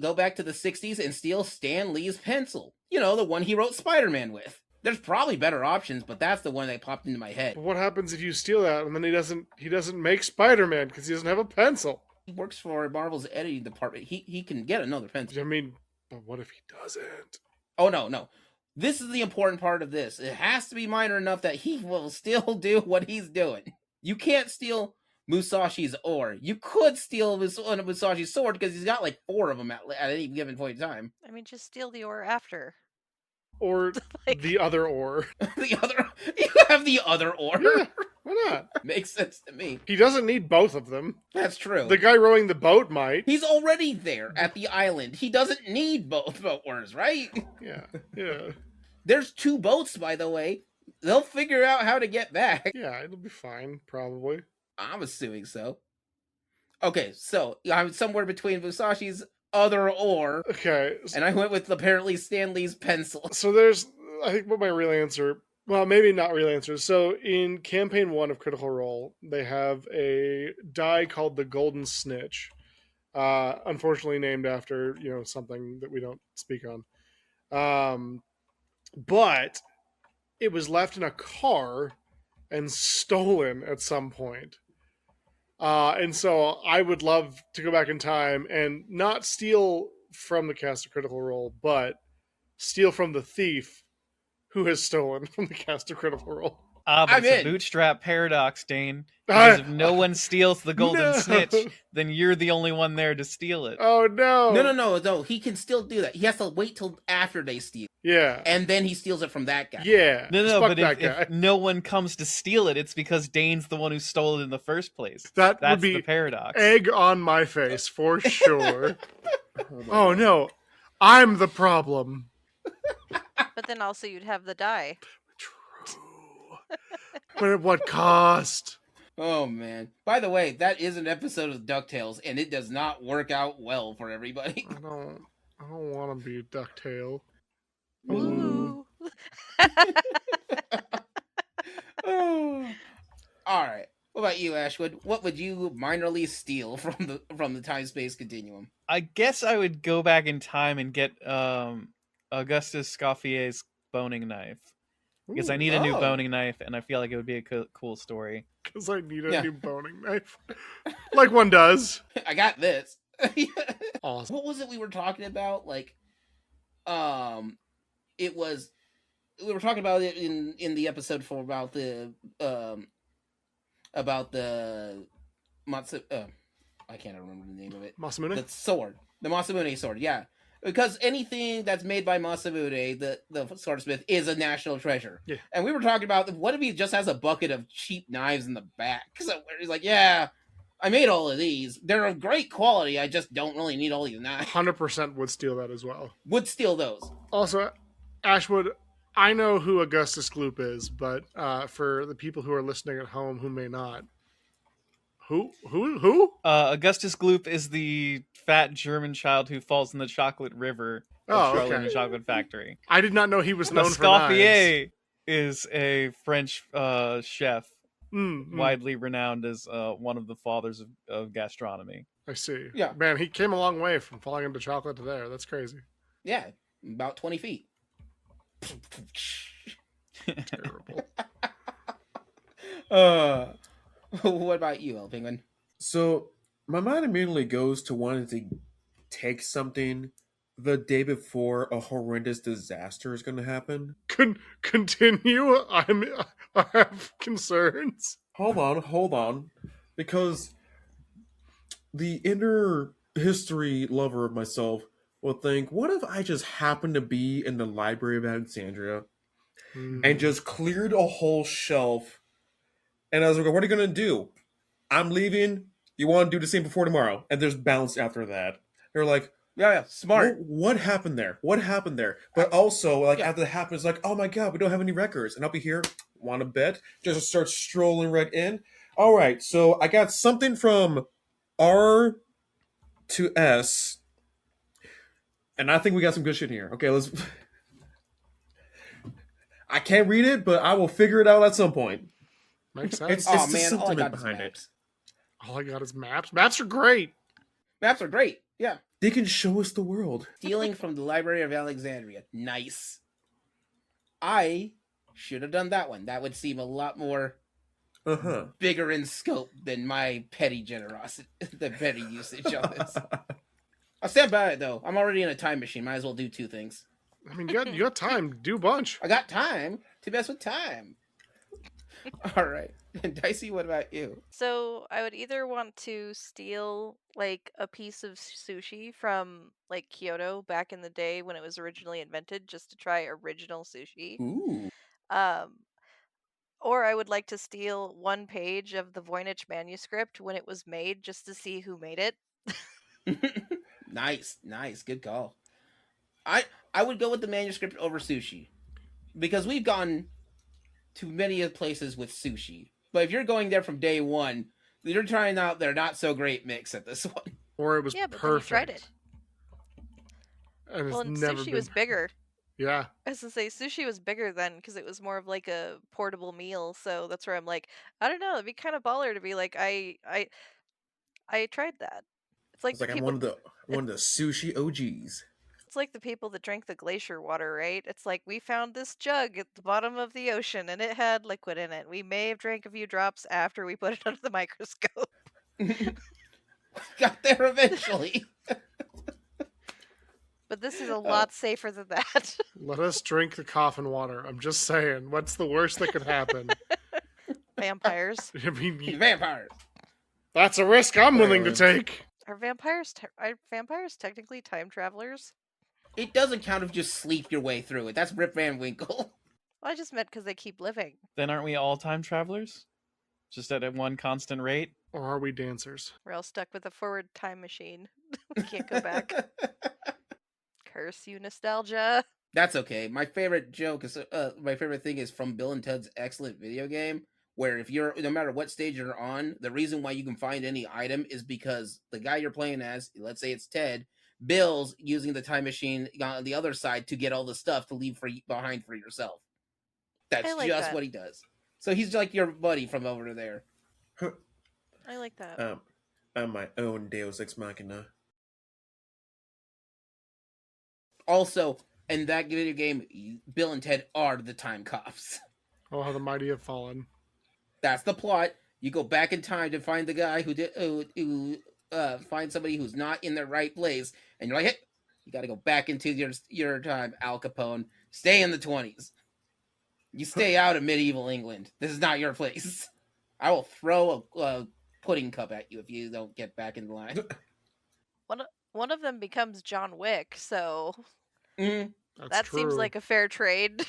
go back to the 60s and steal Stan Lee's pencil. You know, the one he wrote Spider-Man with. There's probably better options, but that's the one that popped into my head. But what happens if you steal that and then he doesn't make Spider-Man because he doesn't have a pencil? He works for Marvel's editing department. He can get another pencil. I mean, but what if he doesn't? Oh, no. This is the important part of this. It has to be minor enough that he will still do what he's doing. You can't steal Musashi's ore. You could steal Musashi's sword because he's got like 4 of them at any given point in time. I mean, just steal the ore after. Or Like- the other ore. You have the other ore. Yeah, why not? Makes sense to me. He doesn't need both of them. That's true. The guy rowing the boat might. He's already there at the island. He doesn't need both boat ores, right? Yeah. There's 2 boats, by the way. They'll figure out how to get back. Yeah, it'll be fine, probably. I'm assuming so. Okay, so I'm somewhere between Musashi's other ore, Okay. and I went with apparently Stan Lee's pencil. So there's, I think, what my real answer. Well, maybe not real answer. So in campaign 1 of Critical Role, they have a die called the Golden Snitch. Unfortunately named after, something that we don't speak on. But it was left in a car and stolen at some point. And so I would love to go back in time and not steal from the cast of Critical Role, but steal from the thief who has stolen from the cast of Critical Role. But I'm it's in. a bootstrap paradox, Dane. Because if no one steals the golden No. snitch, then you're the only one there to steal it. Oh no! No. He can still do that. He has to wait till after they steal, Yeah, and then he steals it from that guy. yeah. No, Fuck but that if guy. no one comes to steal it, it's because Dane's the one who stole it in the first place. That That's would be the paradox. egg on my face for sure. my Oh God. no, I'm the problem. But then also you'd have the die. True. But at what cost? Oh man. By the way, that is an episode of DuckTales, and it does not work out well for everybody. I don't want to be a ducktail. Woo! Oh. All right. What about you, Ashwood? What would you minorly steal from the time space continuum? I guess I would go back in time and get Augustus Scoffier's boning knife. Because I need a new Oh. boning knife, and I feel like it would be a cool story. Because I need a Yeah. new boning knife. Like one does. I got this. Awesome. What was it we were talking about? Like, it was we were talking about it in the episode for about the Matsu. I can't remember the name of it. Masamune? The sword, the Masamune sword. Yeah, Because anything that's made by Masamune, the swordsmith, is a national treasure. Yeah. And we were talking about, what if he just has a bucket of cheap knives in the back? So he's like, yeah, I made all of these. They're of great quality. I just don't really need all these knives. 100% would steal that as well. Would steal those. Also, Ashwood, I know who Augustus Gloop is, but for the people who are listening at home who may not, who? Augustus Gloop is the fat German child who falls in the chocolate river of Charlie and the Chocolate Factory. I did not know he was known for knives. Escoffier is a French chef, widely renowned as one of the fathers of gastronomy. I see. Yeah. Man, he came a long way from falling into chocolate to there. That's crazy. Yeah, about 20 feet. Terrible. What about you, El Penguin? So my mind immediately goes to wanting to take something the day before a horrendous disaster is going to happen. Continue. I have concerns. Hold on, because the inner history lover of myself will think, what if I just happened to be in the Library of Alexandria and just cleared a whole shelf, and I was like, what are you going to do? I'm leaving. You want to do the same before tomorrow? And there's bounce after that. They're like, yeah, smart. What happened there? But also, after that happens, like, oh my god, we don't have any records. And I'll be here, want to bet? Just start strolling right in. All right, so I got something from R to S, and I think we got some good shit here. Okay, let's... I can't read it, but I will figure it out at some point. Makes sense. It's the sentiment behind it. All I got is maps. Maps are great. Maps are great. Yeah. They can show us the world. Stealing from the Library of Alexandria. Nice. I should have done that one. That would seem a lot more bigger in scope than my petty generosity, the petty usage of this. I'll stand by it, though. I'm already in a time machine. Might as well do two things. I mean, you got time to do a bunch. I got time to mess with time. All right. Dicey, what about you? So I would either want to steal like a piece of sushi from like Kyoto back in the day when it was originally invented, just to try original sushi. Ooh. Or I would like to steal one page of the Voynich manuscript when it was made, just to see who made it. Nice, good call. I would go with the manuscript over sushi, because we've gone to many places with sushi. But if you're going there from day one, you're trying out their not so great mix at this one. Or it was but perfect. Then you tried it. And well, and sushi was bigger. Yeah. I was to say, sushi was bigger then because it was more of like a portable meal. So that's where I'm like, I don't know, it'd be kind of baller to be like, I tried that. It's like, I'm one of the sushi OGs. It's like the people that drank the glacier water, right? It's like, we found this jug at the bottom of the ocean and it had liquid in it. We may have drank a few drops after we put it under the microscope. Got there eventually. But this is a lot safer than that. Let us drink the coffin water. I'm just saying, what's the worst that could happen? Vampires. I mean, vampires. That's a risk I'm willing to take. Are vampires technically time travelers? It doesn't count if you just sleep your way through it. That's Rip Van Winkle. Well, I just meant because they keep living. Then aren't we all time travelers? Just at one constant rate? Or are we dancers? We're all stuck with a forward time machine. We can't go back. Curse you, nostalgia. That's okay. My favorite joke is my favorite thing is from Bill and Ted's Excellent Video Game, where if you're, no matter what stage you're on, the reason why you can find any item is because the guy you're playing as, let's say it's Ted, Bill's using the time machine on the other side to get all the stuff to leave behind for yourself. That's like just what he does. So he's like your buddy from over there. I like that. I'm my own Deus Ex Machina. Also, in that video game, Bill and Ted are the time cops. Oh, how the mighty have fallen. That's the plot. You go back in time to find the guy who find somebody who's not in the right place, and you're like, hey, you got to go back into your time, Al Capone. Stay in the 20s. You stay out of medieval England. This is not your place. I will throw a pudding cup at you if you don't get back in line. one of them becomes John Wick, so Mm. That's that true. seems like a fair trade.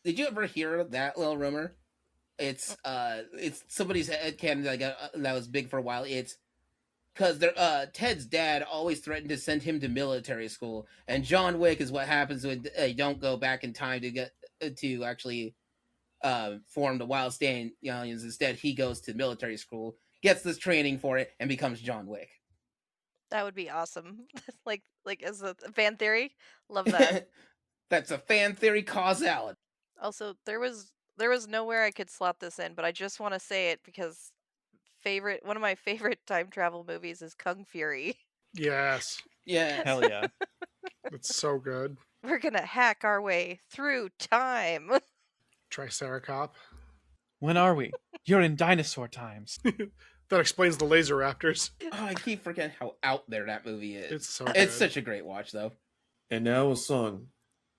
Did you ever hear that little rumor? It's somebody's headcanon that was big for a while. It's because Ted's dad always threatened to send him to military school, and John Wick is what happens when they don't go back in time to get to actually form the Wild Stallions. Instead, he goes to military school, gets this training for it, and becomes John Wick. That would be awesome. like as a fan theory, love that. That's a fan theory causality. Also, there was nowhere I could slot this in, but I just want to say it because one of my favorite time travel movies is Kung Fury. Yes. Yeah. Hell yeah. It's so good. We're gonna hack our way through time. Triceracop. When are we? You're in dinosaur times. That explains the laser raptors. Oh, I keep forgetting how out there that movie is. It's so It's good. such a great watch, though. And now a song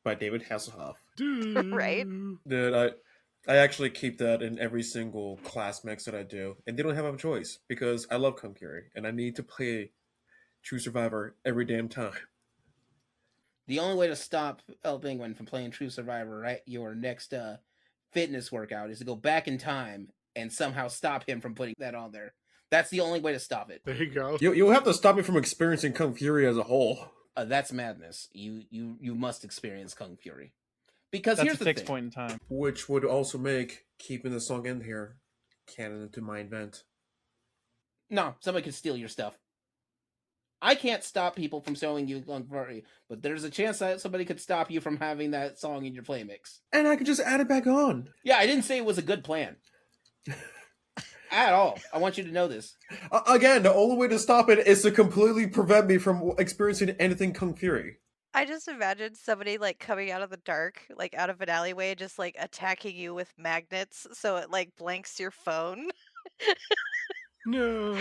by David Hasselhoff. Right? Dude, I actually keep that in every single class mix that I do, and they don't have a choice because I love Kung Fury and I need to play True Survivor every damn time. The only way to stop El Penguin from playing True Survivor, right, your next fitness workout, is to go back in time and somehow stop him from putting that on there. That's the only way to stop it. There you go. You'll have to stop me from experiencing Kung Fury as a whole. That's madness. You must experience Kung Fury. Because That's here's a the fixed thing. point in time. Which would also make keeping the song in here canon to my event. No, somebody could steal your stuff. I can't stop people from showing you Kung Fury, but there's a chance that somebody could stop you from having that song in your play mix. And I could just add it back on. Yeah, I didn't say it was a good plan. At all. I want you to know this. Again, the only way to stop it is to completely prevent me from experiencing anything Kung Fury. I just imagined somebody like coming out of the dark, like out of an alleyway, just like attacking you with magnets, so it like blanks your phone. No.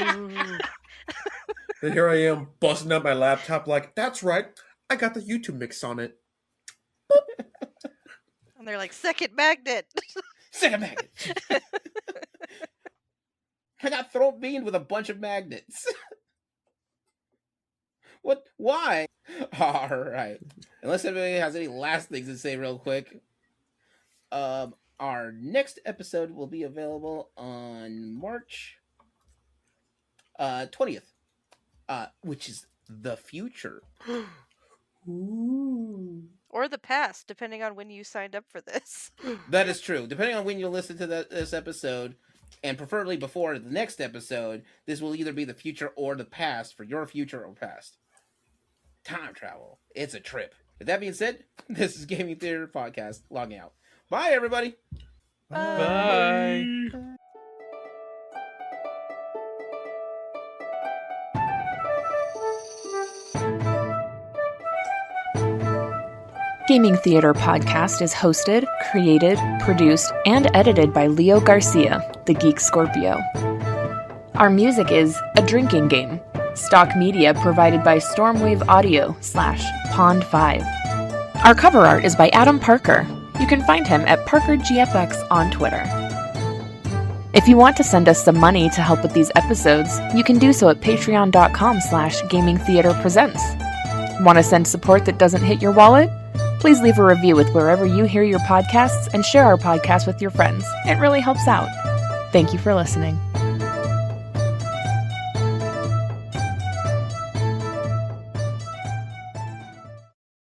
And here I am busting out my laptop like, that's right, I got the YouTube mix on it. And they're like, second magnet. Second magnet. I got throat beamed with a bunch of magnets. What? Why? All right. Unless anybody has any last things to say real quick. Our next episode will be available on March 20th. Which is the future. Ooh. Or the past, depending on when you signed up for this. That is true. Depending on when you listen to this episode, and preferably before the next episode, this will either be the future or the past for your future or past. Time travel. It's a trip. With that being said, this is Gaming Theater Podcast logging out. Bye, everybody. Bye. Gaming Theater Podcast is hosted, created, produced, and edited by Leo Garcia, the Geek Scorpio. Our music is A Drinking Game. Stock media provided by Stormwave Audio /Pond5. Our cover art is by Adam Parker. You can find him at ParkerGFX on Twitter. If you want to send us some money to help with these episodes, you can do so at patreon.com/gamingtheaterpresents. Want to send support that doesn't hit your wallet? Please leave a review with wherever you hear your podcasts and share our podcast with your friends. It really helps out. Thank you for listening.